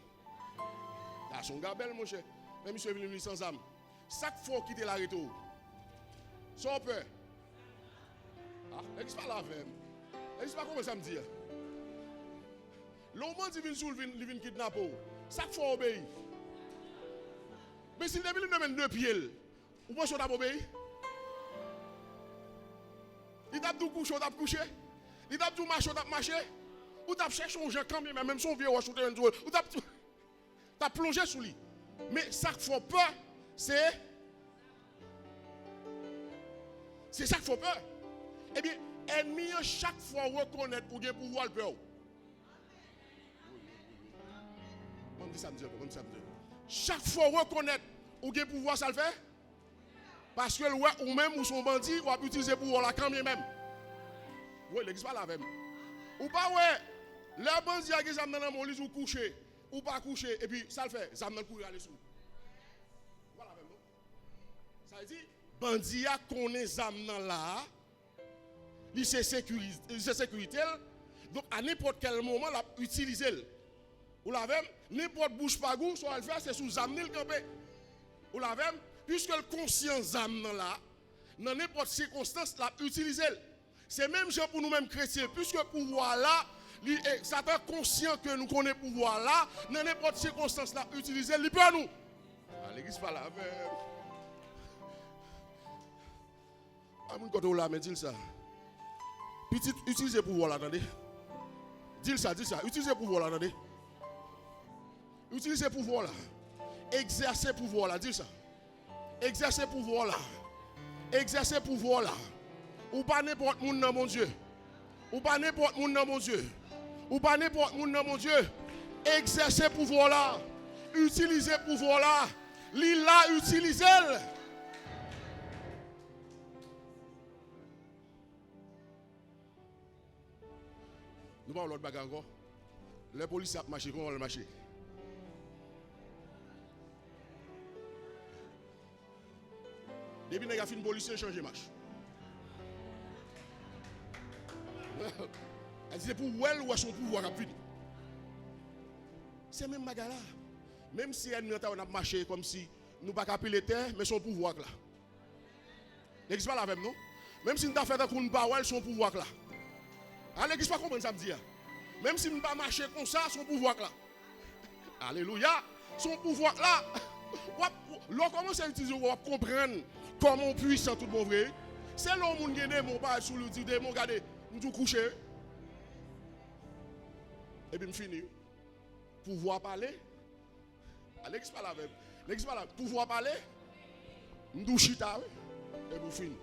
Ah, son gars bel mon cher. Mais monsieur est venu sans âme. Chaque fois qu'il quitte l'arrêté. Sans peur. Ah, n'est-ce pas la même? N'est-ce pas comment ça me dit? L'homme dit qu'il vient kidnapper. Chaque fois obéir. Mais s'il devait lui mettre 2 pieds, ou pas qu'on obéir? Il t'a tout couché, on couché. Il t'a tout marché, on marché. Ou t'as cherché un jeu quand même son vieux ou t'as plongé sous lui. Mais ça qu'il faut peur, c'est ça qu'il faut peur. Eh bien, ennemi chaque fois reconnaître ou bien pouvoir le peur. Chaque fois reconnaître ou bien pouvoir ça le fait. Parce que ou même ou son bandit ou a utiliser pouvoir la quand même. Oui, l'église pas la même. Ou pas ouais, le bandit a des âmes dans mon lit ou couché ou pas couché et puis ça le fait, ça me courir aller sous. Voilà même. Ça veut dire bandit a connaît âmes dans là. Il c'est sécurité. Donc à n'importe quel moment l'a utiliser. Ou la même, n'importe bouche pas goût, soit le faire c'est sous âme le camper. Ou la même, puisque le conscience âme dans là, dans n'importe circonstance l'a utiliser. C'est même genre pour nous-mêmes chrétiens, puisque pouvoir là, Satan conscient que nous connaissons pouvoir là, dans n'importe circonstance là, utiliser, il peut nous. L'église pas là. Ah, mon côté là, mais dis ça. Petit, utilisez pouvoir là, attendez. Dis ça, utilisez pouvoir là, attendez. Utilisez pouvoir là. Exercez pouvoir là, dis ça. Exercez pouvoir là. Exercez pouvoir là. Ou pas n'importe monde dans mon Dieu. Ou pas n'importe monde dans mon Dieu. Ou pas n'importe monde dans mon Dieu. Exercez pouvoir là. Utilisez pouvoir là. Lila, utilisez-le. Nous parlons l'autre bagarre encore. Les policiers ont marché, comment on va marcher? Depuis que nous avons fait une policier, changer de marche. C'est pour elle ou son pouvoir rapide. C'est même bagarre là. Même si elle a marché comme si nous ne pouvons pas appeler terre, mais son pouvoir là. N'existe pas la même, non? Même si nous avons fait un coup de parole, son pouvoir là. N'existe pas comprendre ça me dit. Même si nous ne pouvons pas marcher comme ça, son pouvoir là. Alléluia. Son pouvoir là. L'on commence à utiliser, on va comprendre comment puissant tout bon vrai. C'est l'homme qui a des démons, pas sous le dit démon, regardez, nous coucher. Et puis, je finis. Pouvoir parler. Alex parle avec. Alex parle. Pouvoir parler. Nous chita. Et puis, finis.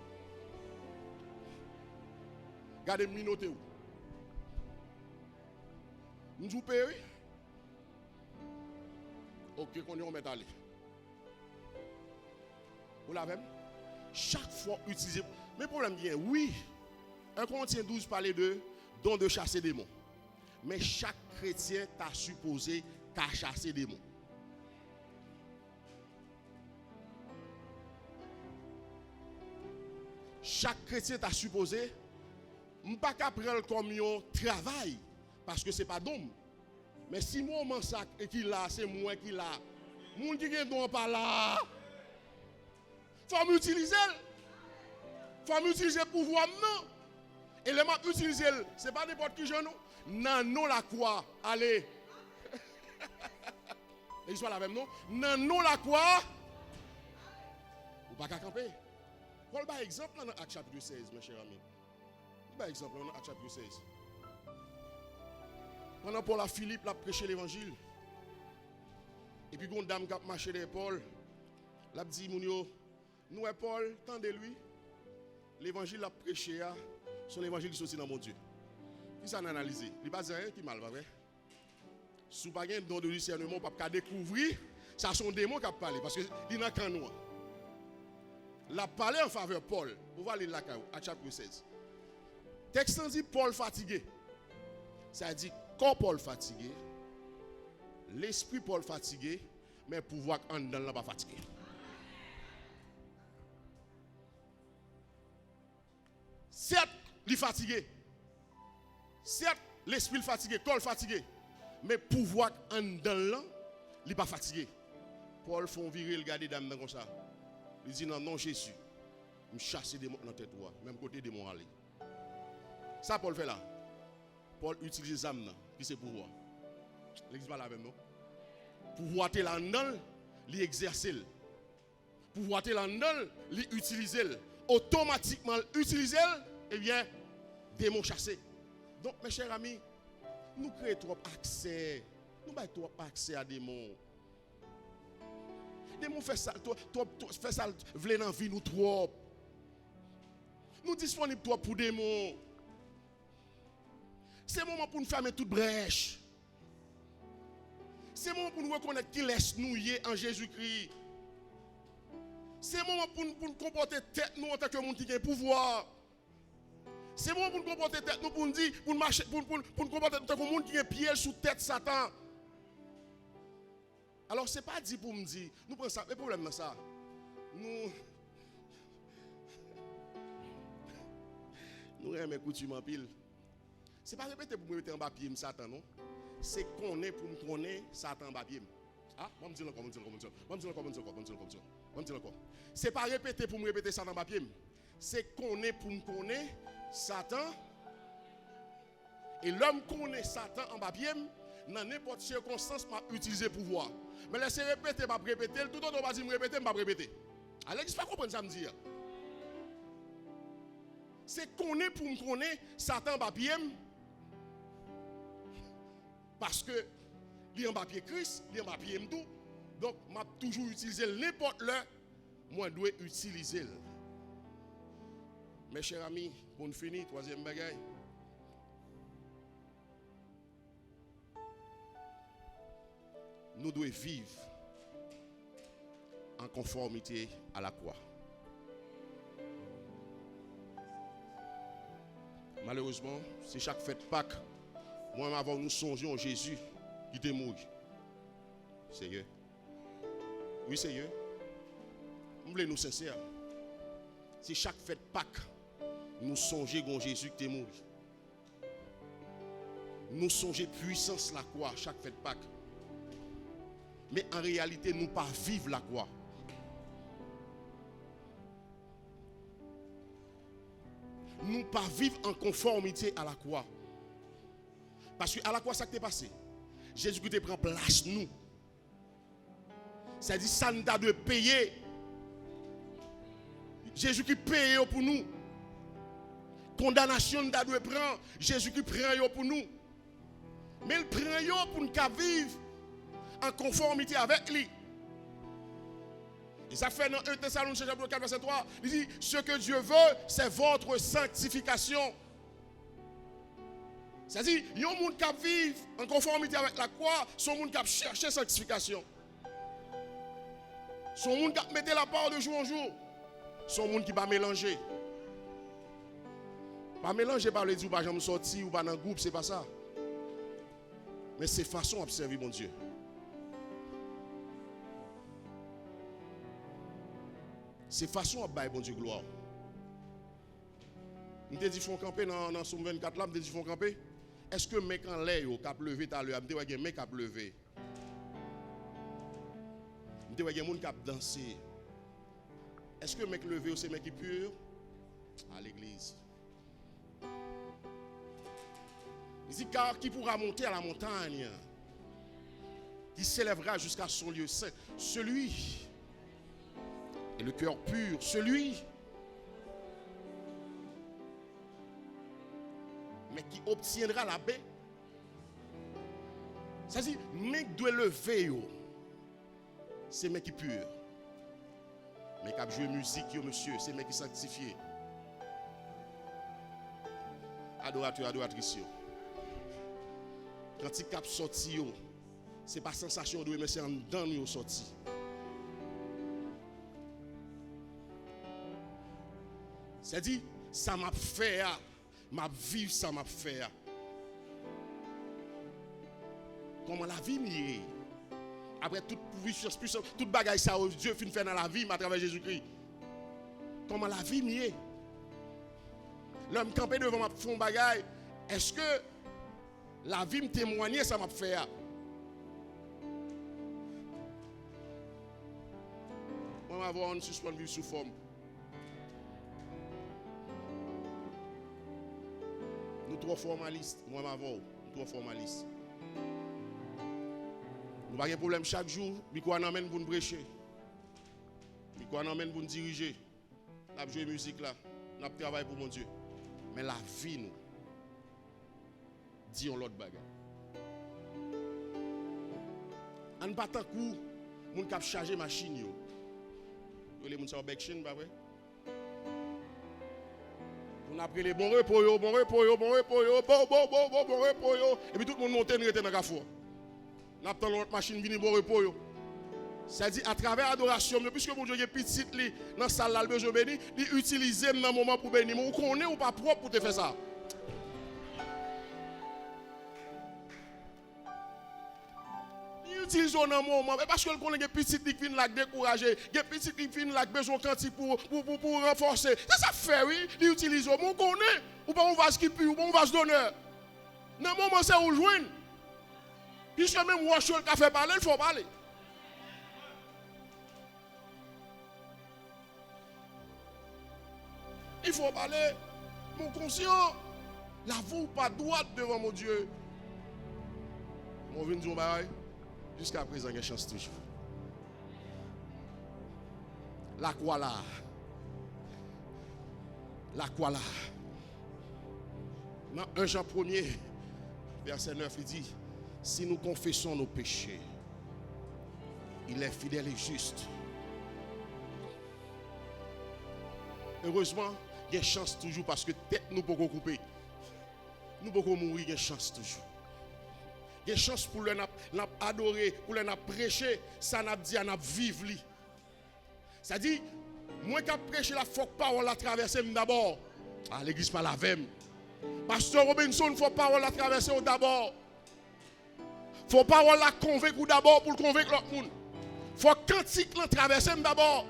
Regardez, minoté où. Nous payons. Ok, qu'on y remet aller. Vous l'avez? Chaque fois utiliser. Mais le problème vient, oui. 1 Corinthiens 12 parlait de don de chasser des démons. Mais chaque chrétien t'a supposé qu'à chasser des démons. Chaque chrétien t'a supposé, je ne peux pas prendre comme un travail, parce que ce n'est pas d'homme. Mais si moi, mon sac et qu'il l'a, c'est moi qui l'a. Moun qui gen don pas là. Faut m'utiliser. Faut m'utiliser pouvoir non. Et le m'a utiliser, c'est pas n'importe qui jeune non. Non la croix. Allez. Et soit la même non. Non la croix. Ou pas qu'à camper. Paul par exemple dans Acte chapitre 16 mes chers amis. Par exemple dans Acte chapitre 16. Pendant Paul à Philippe l'a prêché l'évangile. Et puis une dame qui a marché derrière Paul, l'a dit Mounio, nous et Paul, tendez lui. L'évangile l'a prêché, c'est l'évangile qui sorti dans mon Dieu. Qui s'en a analysé? Il n'y a pas rien qui mal, pas vrai? Si vous n'avez pas de don de discernement, vous pas découvrir, ça sont des mots qui parlent, parce que il n'a qu'un nom. La parlé en faveur de Paul. Vous voyez là, à chapitre 16. Texte dit Paul fatigué. Ça dit quand Paul fatigué, l'esprit Paul fatigué, mais pouvoir en dedans là pas fatigué. Certes, il est fatigué. Certes, l'esprit fatigué, Paul fatigué, mais pouvoir en dedans là, il pas fatigué. Paul font virer le garder dame comme ça. Il dit non, non Jésus, je chasse des mots dans tête toi, même côté des mots aller. Ça Paul fait là. Paul utilise les âmes qui c'est pouvoir. L'église pas la même non. Pouvoir te l'andal, l'exercer. Pouvoir te l'andal, l'utiliser. Automatiquement utiliser, eh bien, démon chassé. Donc mes chers amis, nous créons trop accès. Nous avons trop accès à des démons. Démons fait ça, fait ça, vle dans vie nous trop. Nous disponibles trop pour des démons. C'est le moment pour nous fermer toute brèche. C'est le moment pour nous reconnaître qu'il laisse nous y en Jésus-Christ. C'est le moment pour nous comporter tête nous en tant que monde qui a pouvoir. C'est le moment pour nous comporter tête nous pour nous dire, pour nous marcher, pour nous comporter en tant que monde qui a pied sous tête Satan. Alors c'est pas dit pour me dire, nous prenons ça, le problème dans ça. Nous aimons coutume en pile. Ce n'est pas répéter pour me mettre en papier Satan, non? C'est qu'on est pour me connaître Satan en papier. Ah, je vais me dire encore, Ce n'est pas répéter pour me répéter Satan en papier. C'est qu'on est pour me connaître Satan. Et l'homme connaît Satan en papier, dans n'importe quelle circonstance, m'a utilisé pouvoir. Mais laissez répéter, pas répéter, tout le monde va dire me répéter, pas répéter. Alors, je ne sais pas comprendre ça me dire. C'est qu'on est pour me connaître Satan en papier. Parce que il y a un papier Christ, il y a un papier Mdou. Donc, je toujours utilisé n'importe le, moi je dois utiliser. Mes chers amis, pour nous finir, troisième bagaille. Nous devons vivre en conformité à la croix. Malheureusement, c'est chaque fête Pâques. Moi, avant nous songeons Jésus qui était mort. Seigneur. Oui, Seigneur. Nous voulons nous sincères. C'est chaque fête Pâques. Nous songeons Jésus qui était mort. Nous songeons puissance la croix chaque fête Pâques. Mais en réalité, nous ne pas vivre la croix. Nous ne pas vivre en conformité à la croix. Parce que à la croix, ça qui est passé. Jésus qui te prend place nous. C'est-à-dire ça nous doit payer. Jésus qui paye pour nous. Condamnation nous doit prendre. Jésus qui prend pour nous. Mais il prend pour nous vivre en conformité avec lui. Et ça fait dans 1 Thessaloniciens chapitre 4 verset 3, il dit ce que Dieu veut, c'est votre sanctification. C'est-à-dire, il y a un monde qui vit en conformité avec la croix, son monde qui cherche sanctification. Son monde qui met la part de jour en jour. Son monde qui va mélanger. Pas mélanger par le dire ou pas jamais sortir ou pas dans le groupe, c'est pas ça. Mais c'est façon d'observer mon Dieu. C'est façon d'observer mon Dieu gloire. Je te dis font camper dans Somme 24 là, je te dis font camper. Est-ce que mec en l'air qui a levé tout à l'heure, je te dis mec a levé. Je te dis des gens qui a dansé. Est-ce que mec levé ou c'est mec qui pur à l'église? Il dit car qui pourra monter à la montagne, qui s'élèvera jusqu'à son lieu saint, celui et le cœur pur, celui mais qui obtiendra la paix. Ça dit, mec doit lever, c'est mec qui pur. Mais qui a joué musique, monsieur, c'est mec qui sanctifié. Adorateur, adoratrice. Quand il cap sorti, c'est pas sensation de mais c'est en dedans yo sorti. C'est dit, ça m'a fait, ma vie, ça m'a fait. Comment la vie m'y est. Après toute puissance, toute bagaille ça Dieu fin fait dans la vie à travers Jésus-Christ. Comment la vie m'y est. L'homme campé devant ma fond bagaille, est-ce que la vie me témoigne ça m'a fait? Moi avoir une suspension sous forme. Nous trois formalistes, moi m'avons, nous trois formalistes. Nous n'avons pas de problème chaque jour, mais quoi n'amène pour nous prêcher. Mais quoi n'amène pour nous diriger. Nous avons joué musique là, nous avons travaillé pour mon Dieu. Mais la vie nous dit l'autre bagarre. En ne pas tant coup, nous avons chargé machine yo. Les gens sont backchain, pas vrai? On a pris les bons repos, bon repos, bon repos, et puis tout le monde monte et rete dans la foi. On a pris l'autre machine vini bon repos. C'est-à-dire à travers l'adoration, puisque mon Dieu est petit dans la salle, il besoin béni, il utilise dans le moment pour bénir. Mais vous connaissez ou pas propre pour te faire ça? Il utilise dans le moment, parce que le connaît des petits qui viennent la décourager, des petits qui viennent la besoin quantique pour renforcer. C'est ça fait, oui, il utilise. Mais on connaît, ou pas on vase qui pue, ou pas on vase d'honneur. Dans le moment, c'est où joindre. Puisque même moi, je qui a fait parler, il faut parler. Il faut parler, mon conscient, la voix pas droite devant mon Dieu. Mon vin du bail, jusqu'à présent, il y a chance toujours. La croix là. La croix là. Dans 1 Jean 1er, verset 9, il dit, si nous confessons nos péchés, il est fidèle et juste. Heureusement, il y a chance toujours parce que tête nous pouvons couper. Nous pouvons mourir, il y a chance toujours. Il y a chance pour nous adorer, pour nous prêcher, ça n'a dit à nous vivre. C'est-à-dire, moi qui prêche la faut parole à traverser d'abord. Ah, l'église pas la même. Pasteur Robinson, il faut parole à traverser d'abord. Il faut parole à convaincre d'abord pour convaincre l'autre monde. Il faut cantique la traverser d'abord.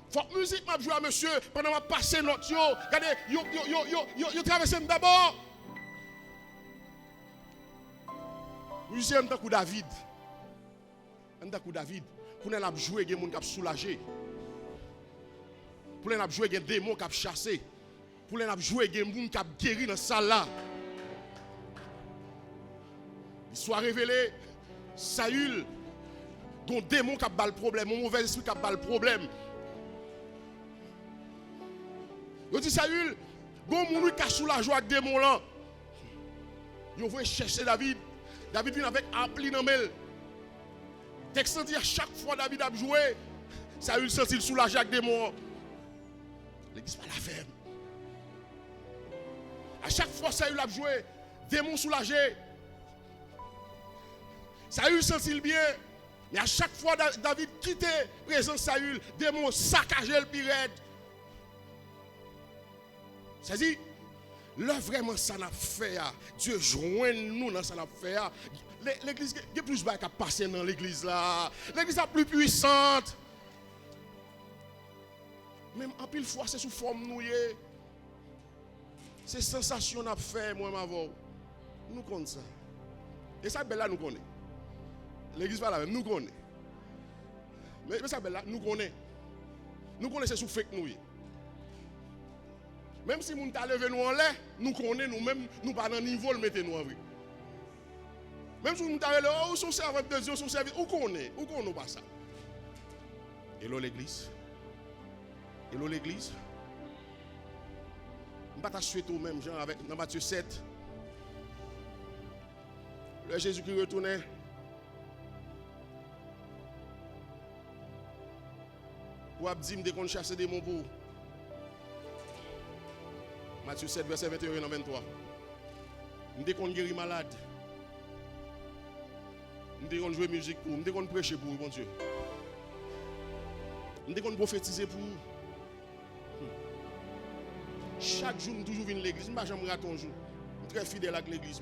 Faut que musique m'a joué à monsieur pendant m'a passé notre yo. Regardez, yo traversé d'abord. Musicien m'ta coup David. M'ta coup David. Pour nous a joué des gens qui ont soulagé. Pour nous a joué des démons qui ont chassé. Pour nous a joué des gens qui ont guéri dans la salle là. Il soit révélé Saül Un démon qui a le problème, un mauvais esprit qui a le problème. Yo dit Saül, gon moun qui a sous la joie avec démon là. Yo voulait chercher David. David vient avec appli dans mel. Texte dit à chaque fois David a joué, Saül sentit soulagé avec démon. L'église pas la ferme. À chaque fois Saül a joué, démon soulagé. Saül sentit bien. Mais à chaque fois David quittait présence Saül, démon saccagé le pirate. C'est-à-dire, là vraiment ça n'a fait, Dieu joint nous dans ça n'a fait. L'église, il y a plus de choses qui passent dans l'église là. L'église est plus puissante. Même en pile fois, c'est sous forme nous. C'est sensation n'a fait, moi, ma voix. Nous connaissons ça. Et ça, belle là, nous connaissons. L'église pas la même, nous connaissons. Mais ça, belle là, nous connaissons. Nous connaissons sous fake nous. Même si nous t'a levé nous en l'air, nous connaissons nous-mêmes, nous pas dans le niveau, le mettez nous en vrai. Même si nous t'a levé, oh, son servant de Dieu, son service, où connaissons pas ça. Et là, l'église. Et là, l'église. Je ne vais pas souhaiter au même genre avec dans Matthieu 7. Le Jésus qui retournait. Pour dire dès qu'on chasse des démons pour. Matthieu 7, verset 21 et 23. Dès qu'on guérit malade. Dès qu'on joue musique pour. Dès qu'on prêche pour, bon Dieu. Dès qu'on prophétise pour. Chaque jour, nous toujours venons à l'église. Je ne vais jamais rater un jour. Je suis très fidèle avec l'église.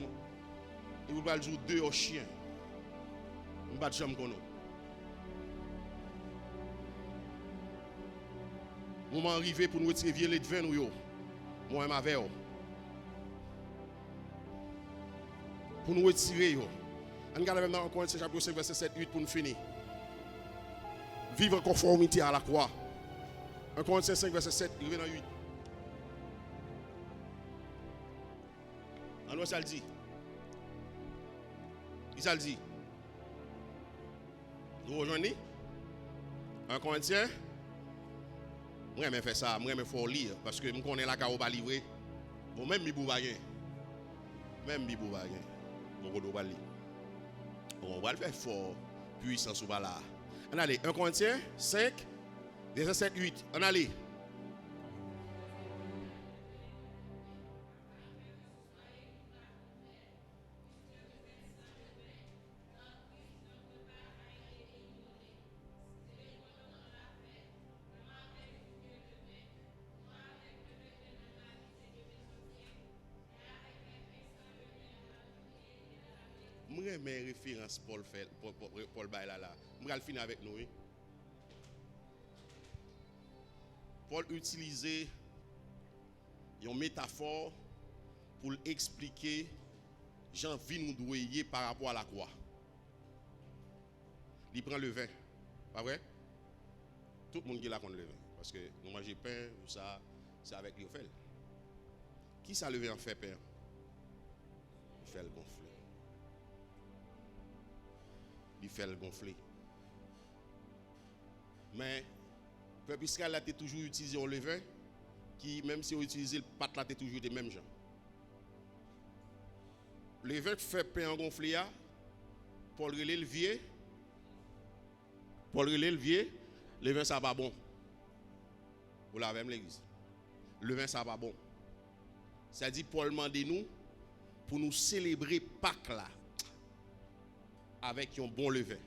Et vous allez le jour 2 au chien. Je ne vais jamais connaître. Le moment arrivé pour nous retirer violet de vin. Moi, je vais pour nous retirer. On regarde même dans Corinthiens chapitre 5, verset 7, 8 pour nous finir. Vivre en conformité à la croix. 1 Corinthiens 5, verset 7, il revient dans 8. Alors ça le dit. Il dit. Vous rejoignez 1 Corinthiens. Moi je fais ça, moi je faut lire parce que je connais la caro pas livrer. Bon même mi boubayen. Même mi boubayen. Bon on va lire. On va le faire fort puissance ou pas là. On allez 1 Corinthiens 5 verset 7 8. On allez. Mes références Paul Baila là. Je vais finir avec nous. Paul utilisait une métaphore pour expliquer Jean vie nous doyer par rapport à la croix. Il prend le vin, pas vrai? Tout le monde qui est là contre le vin, parce que nous mangeons pain ou ça, c'est avec lui fait. Qui ça le vin en fait pain? Il fait le gonfler. Il fait le gonfler. Mais le peuple Israël a toujours utilisé le levain, qui même si on utilise le pâte là, c'est toujours des mêmes gens. Le levain qui fait pain en gonfler, Paul relève le vieux. Paul relève le vieux, le vin ça pas bon. Vous l'avez même l'église. Le vin ça pas bon. Ça dit Paul demande nous pour nous célébrer Pâques là. Avec un bon levain.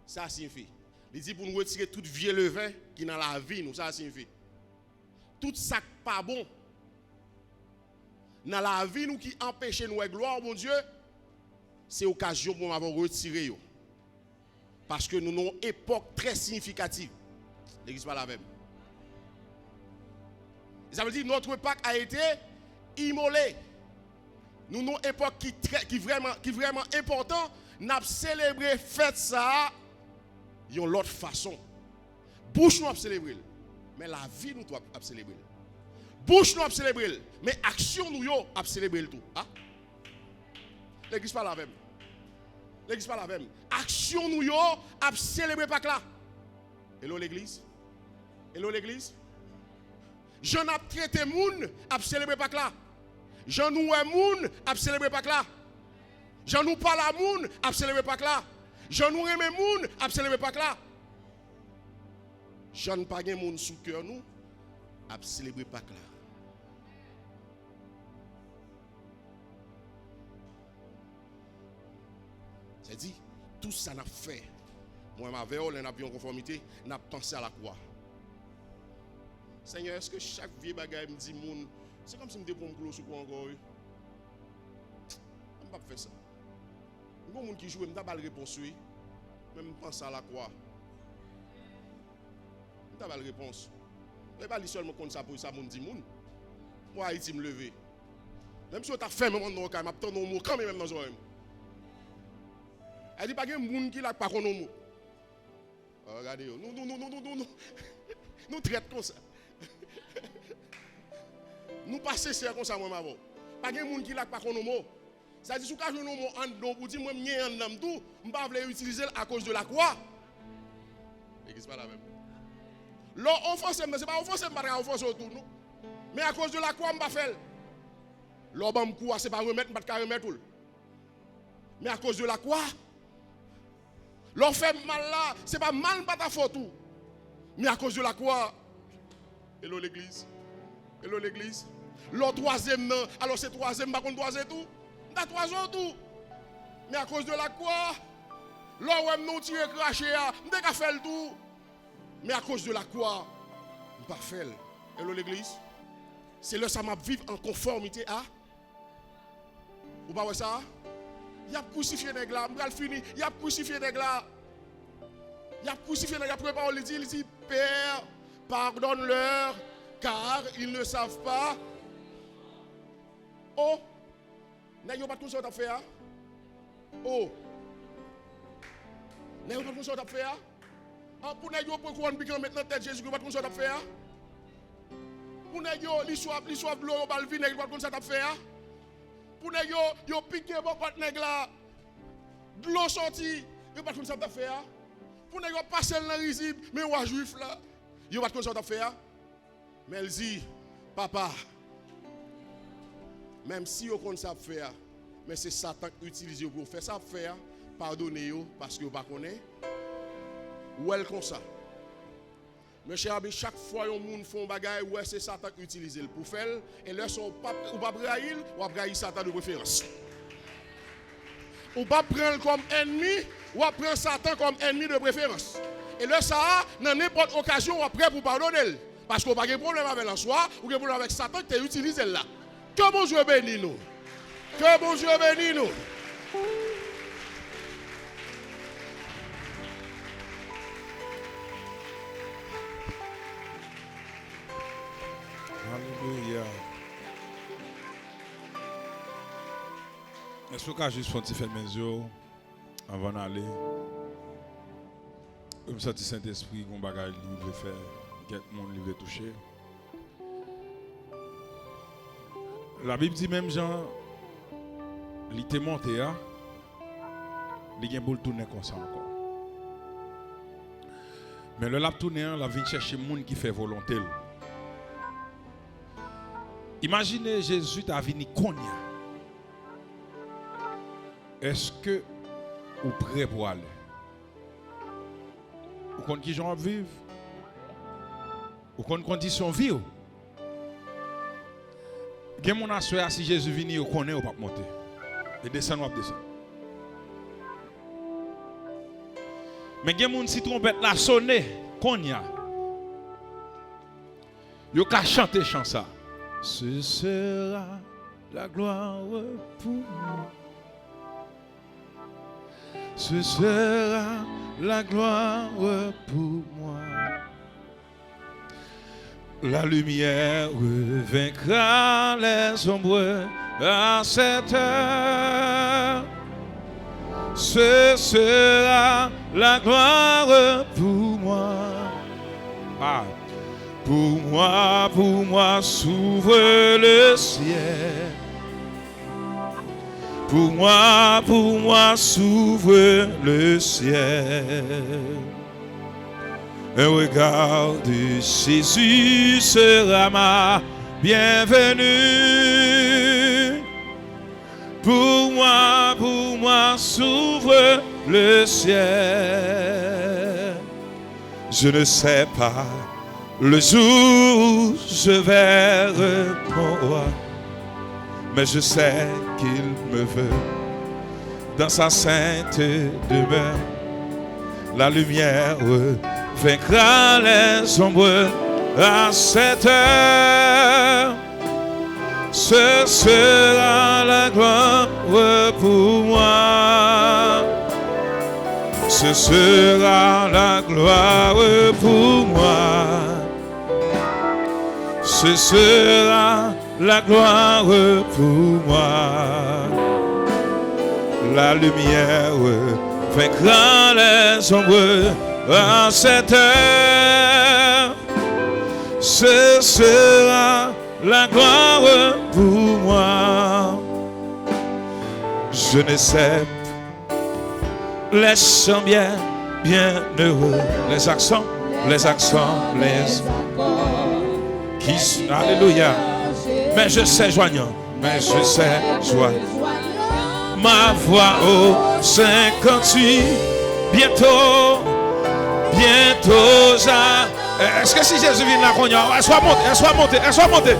Ça signifie. Il dit pour nous retirer tout vieux levain qui est dans la vie, nous, ça signifie. Tout ça pas bon. Dans la vie, nous qui empêche nous gloire, mon Dieu, c'est occasion pour nous retirer. Parce que nous avons une époque très significative. L'église pas la même. Ça veut dire que notre Pâques a été immolé. Nous avons une époque qui est vraiment important. Nous avons célébré fête ça d'une autre façon. Bouche nous a célébré. Mais la vie nous doit célébrer. Bouche nous a célébré. Mais action nous a célébré tout. Ah? L'église pas la même. L'église pas la même. Action nous yo a célébrer Pâques là. Hello l'église. Hello l'église. J'en a traité moun a célébrer Pâques là. J'en nous moun a célébrer Pâques là. J'en nous parle à moun a célébrer Pâques là. J'en nous aime moun a célébrer Pâques là. J'en pas gen moun sous cœur nous a célébrer Pâques là. C'est dit, tout ça n'a fait. Moi, ma veille, on a vu en conformité, on a pensé à la croix. Seigneur, est-ce que chaque vieille bagaille me dit, c'est comme si je me dépose un sous quoi encore? Je ne peux pas faire ça. Il y a des gens qui jouent, je ne peux pas le réponse. Même je pense à la croix. Je ne peux pas la réponse. Je ne peux pas seulement contre ça pour ça, je dis, moi, Haïti me lever. Même si on t'a fait, même dans le cas, je vais me quand même dans le cas. Elle dit pas qu'il y a des gens qui n'ont pas de mot. Regardez, nous traitons comme ça. Nous passons c'est comme ça, moi, avant. Pas de gens qui n'ont pas de mot. Ça dit, si vous avez un mot en dedans pour dire, moi, je ne vais pas l'utiliser à cause de la croix. L'église pas la même. L'offense, ce n'est pas offense, ce n'est pas offense autour. Mais à cause de la croix, je ne vais pas faire. L'homme ce n'est pas remettre, je ne vais pas remettre tout. Mais à cause de la croix, l'on fait mal là, ce n'est pas mal pas ta faute. Mais à cause de la croix, hello l'église. Hello l'église. Le troisième, non. Alors c'est troisième, pas contre troisième tout. T'as troisième tout. Mais à cause de la croix, l'on nous tire craché, on n'a pas fait le tout. Mais à cause de la croix, on n'a pas fait. Hello l'église. C'est là ça m'a vivre en conformité à. Vous voyez ça? Il a crucifié les gars, il a fini, il a crucifié les gars. Il a crucifié les gars, il dit, Père, pardonne-leur, car ils ne savent pas. Oh, n'ayons pas tout ça à faire. Oh, n'ayons pas tout ça à faire. Pour n'ayons pas qu'on pique maintenant tête Jésus, pas tout ça à faire. Pour n'ayons l'histoire de l'eau, balvin, pas tout ça à faire. Pour n'ayons yo piqué mon partenaire là, de l'eau sortie, yo pas tout ça à faire. Pour n'ayons passer dans le risible, mais ou juif là, yo pas tout ça à faire. Mais elle dit, papa, même si vous connaissez ça faire, mais c'est Satan qui utilise pour faire ça faire, pardonnez-vous parce que vous ne connaissez pas. Ou elle comme ça. Mes chers amis, chaque fois que les gens font des bagages, ouais, c'est Satan qui utilise pour faire. Et là, ou pas brahil, ou pas brahil Satan de préférence. Ou pas prendre comme ennemi, ou pas prendre Satan comme ennemi de préférence. Et là, ça, dans n'importe occasion, ou prêt pour pardonner. Parce qu'on n'a pas de problème avec la soi, ou de problème avec Satan qui utilise là. Que bon Dieu bénisse nous. Que bon Dieu bénisse nous. Alléluia. Est-ce que juste faire un petit fait mes yeux avant d'aller? Je me sens le Saint-Esprit qu'on bagaille veut faire, quelqu'un monde veut toucher. La Bible dit même Jean, il était monté, il est pour tourner comme ça encore. Mais le lap tourné, la vient chercher les gens qui fait volonté. Imaginez Jésus t'a venu Konya. Est-ce que vous êtes prêt pour aller? Vous connaissez qui gens vivent? Vous connaissez conditions vie? Gen mon assoya si Jésus vini ou connaît ou pas monter. Et descendre ou pas descendre. Mais gen mon si trompette la sonné, Konya. Yo ka chanter chant ça. Ce sera la gloire pour moi. Ce sera la gloire pour moi. La lumière vaincra les ombres à cette heure. Ce sera la gloire pour moi. Ah. Pour moi, s'ouvre le ciel. Pour moi, s'ouvre le ciel. Un regard de Jésus sera ma bienvenue. Pour moi, s'ouvre le ciel. Je ne sais pas le jour où je verrai mon roi, mais je sais qu'il me veut dans sa sainte demeure. La lumière vaincra les ombres à cette heure. Ce sera la gloire pour moi. Ce sera la gloire pour moi. Ce sera la gloire pour moi. La lumière vaincra les ombres à cette heure. Ce sera la gloire pour moi. Je ne sais les chants bien heureux, les accents, qui sont, alléluia. Mais je sais joignant, ma voix au 58, bientôt, est-ce que si Jésus vient là, elle soit montée.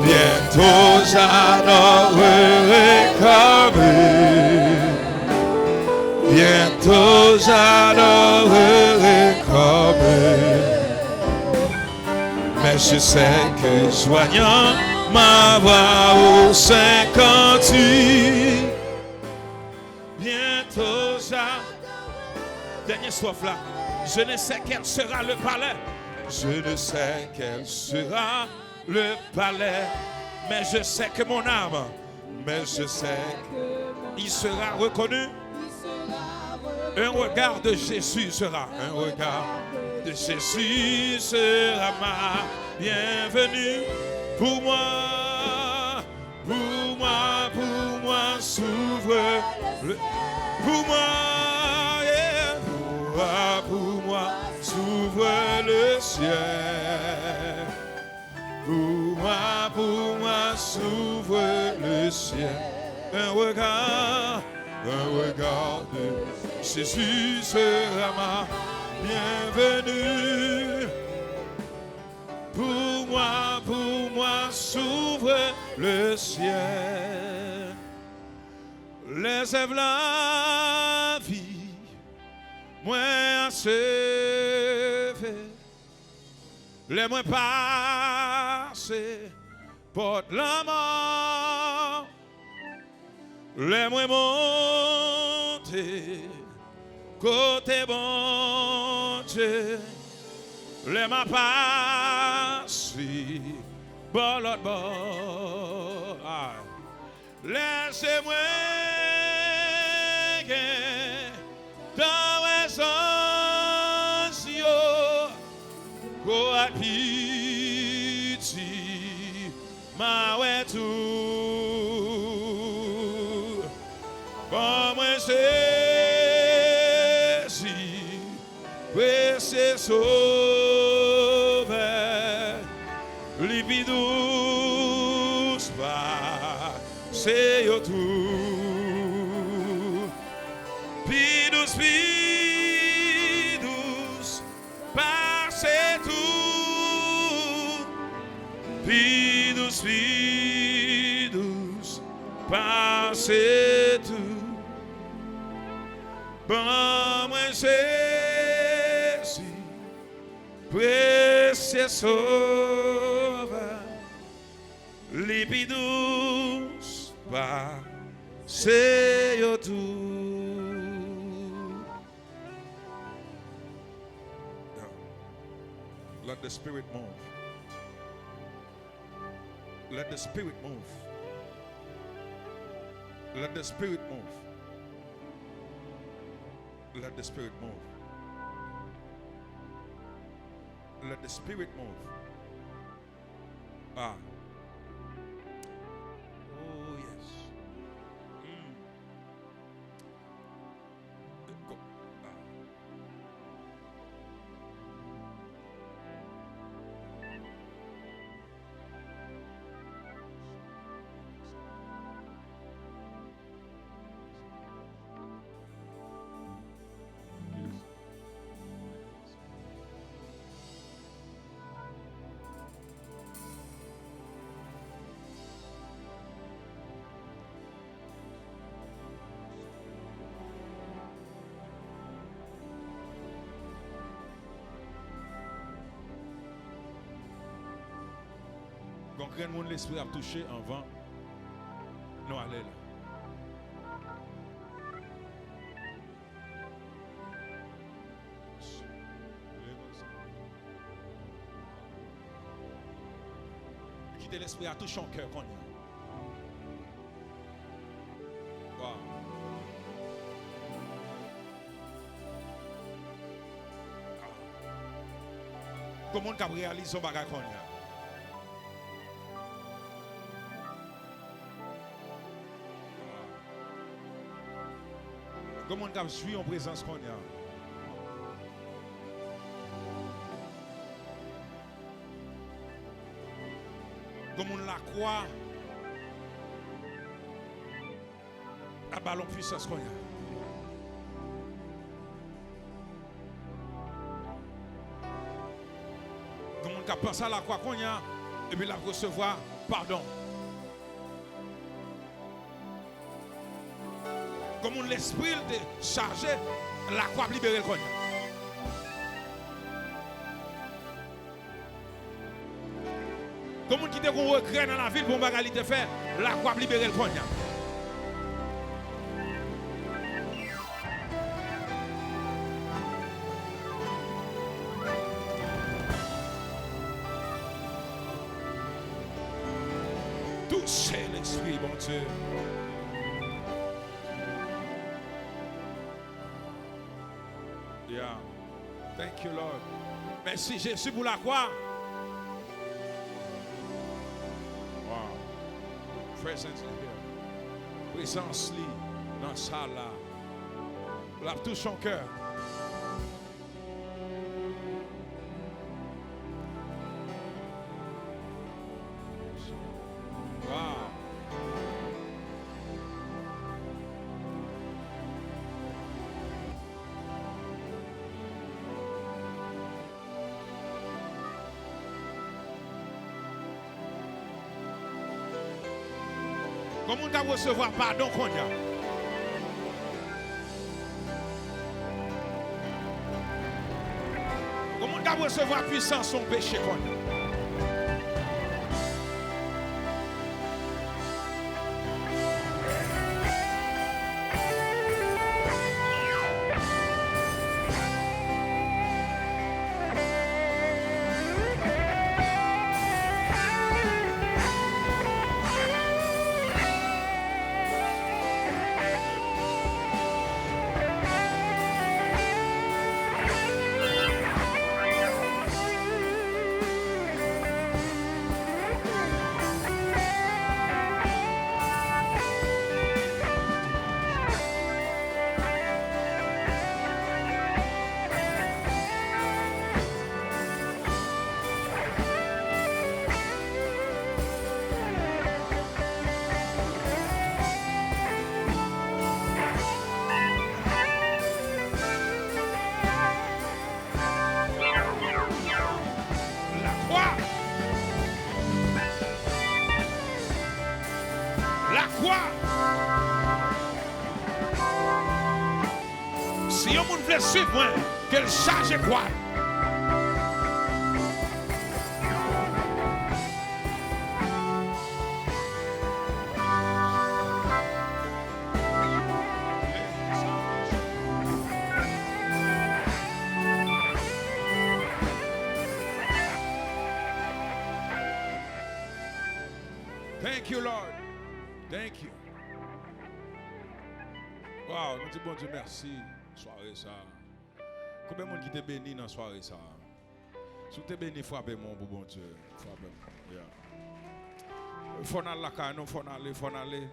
Bientôt j'adorerai comme eux. Bientôt j'adorerai comme eux. Mais je sais que joignant ma voix au 58, bientôt dernier souffle là. Je ne sais quel sera le palais. Je ne sais quel sera le palais. Mais je sais que mon âme, il sera reconnu. Un regard de Jésus sera. Un regard de Jésus sera ma bienvenue. Pour moi, s'ouvre le. Pour moi, s'ouvre le ciel. Pour moi, s'ouvre le ciel. Un regard de Jésus sera ma bienvenue. Pour moi, s'ouvre le ciel. Les œuvres la vie, moi à sauver. Les moins passés portent la mort. Les moins montés côté bon Dieu. Les moins passés par l'autre bord. Laissez-moi dans les anges quoi piti ma tout comme Jésus c'est sauveur libidous va c'est tout pidous passez tout pidous passez tout bon moi Jésus précieux sauveur libidous passez tout. Let the Spirit move. Let the Spirit move. Let the Spirit move. Let the Spirit move. Let the Spirit move. Ah. Oh, yes. Quand grand monde l'esprit a touché avant, nous allons là. Quitter l'esprit a touché son cœur qu'on y a. Wow. Comment on réalise son bagage qu'on y a? Comment on suit en présence qu'on y a? Comment on la croit à ballon puissance qu'on y a? Comment on pense à la croix qu'on y a et puis la recevoir pardon. Comme l'esprit de charger la croix libérer le cognac. Comme on qui te regret dans la ville pour bagalité faire la croix libérer le cognac. Touchez l'esprit, bon Dieu. Yeah. Thank you, Lord. Merci Jésus pour la croix. Wow. Presence here. Présence li dans la salle là. La touche son cœur. Wow. Comment on va recevoir pardon qu'on y a? Comment on va recevoir puissance son péché qu'on y a? Si on veut suivre moi, qu'elle charge quoi? Thank you, Lord. Thank you. Wow, nous disons bon Dieu merci. Soirée ça. Combien de monde qui t'a béni dans la soirée ça? Si tu es béni, frappez mon bon Dieu. Frappez. Yeah. Faut aller la caille, faut aller.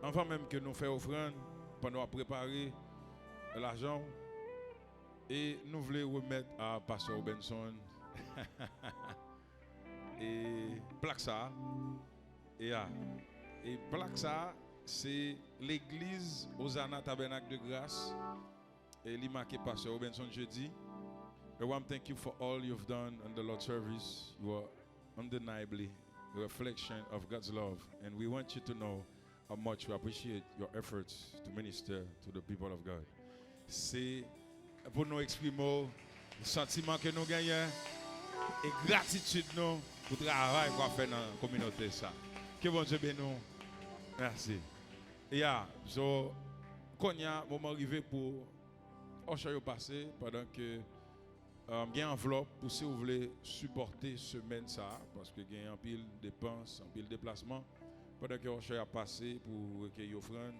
Avant même que nous fassions offrande, pendant préparer l'argent, et nous voulons remettre à Pasteur Robinson et plaque ça. Et plaque ça. C'est l'église Hosanna Tabernacle de Grâce. Et il marqué Pasteur Robinson jeudi. I want to thank you for all you've done in the Lord's service. You are undeniably a reflection of God's love. And we want you to know how much we appreciate your efforts to minister to the people of God. C'est pour nous exprimer le sentiment que nous gagnons et gratitude nous pour le travail qu'on fait dans la communauté. Ça. Que bon Dieu bénisse nous. Merci. Yeah, so, quand il y a un moment arrivé pour Osha passer, pendant que il y a une enveloppe pour si vous voulez supporter semaine ça, parce que il y a un pile de dépenses, un pile de déplacement, pendant que Osha a passé pour recueillir offrande.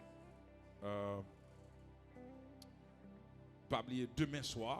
Pas oublier demain soir,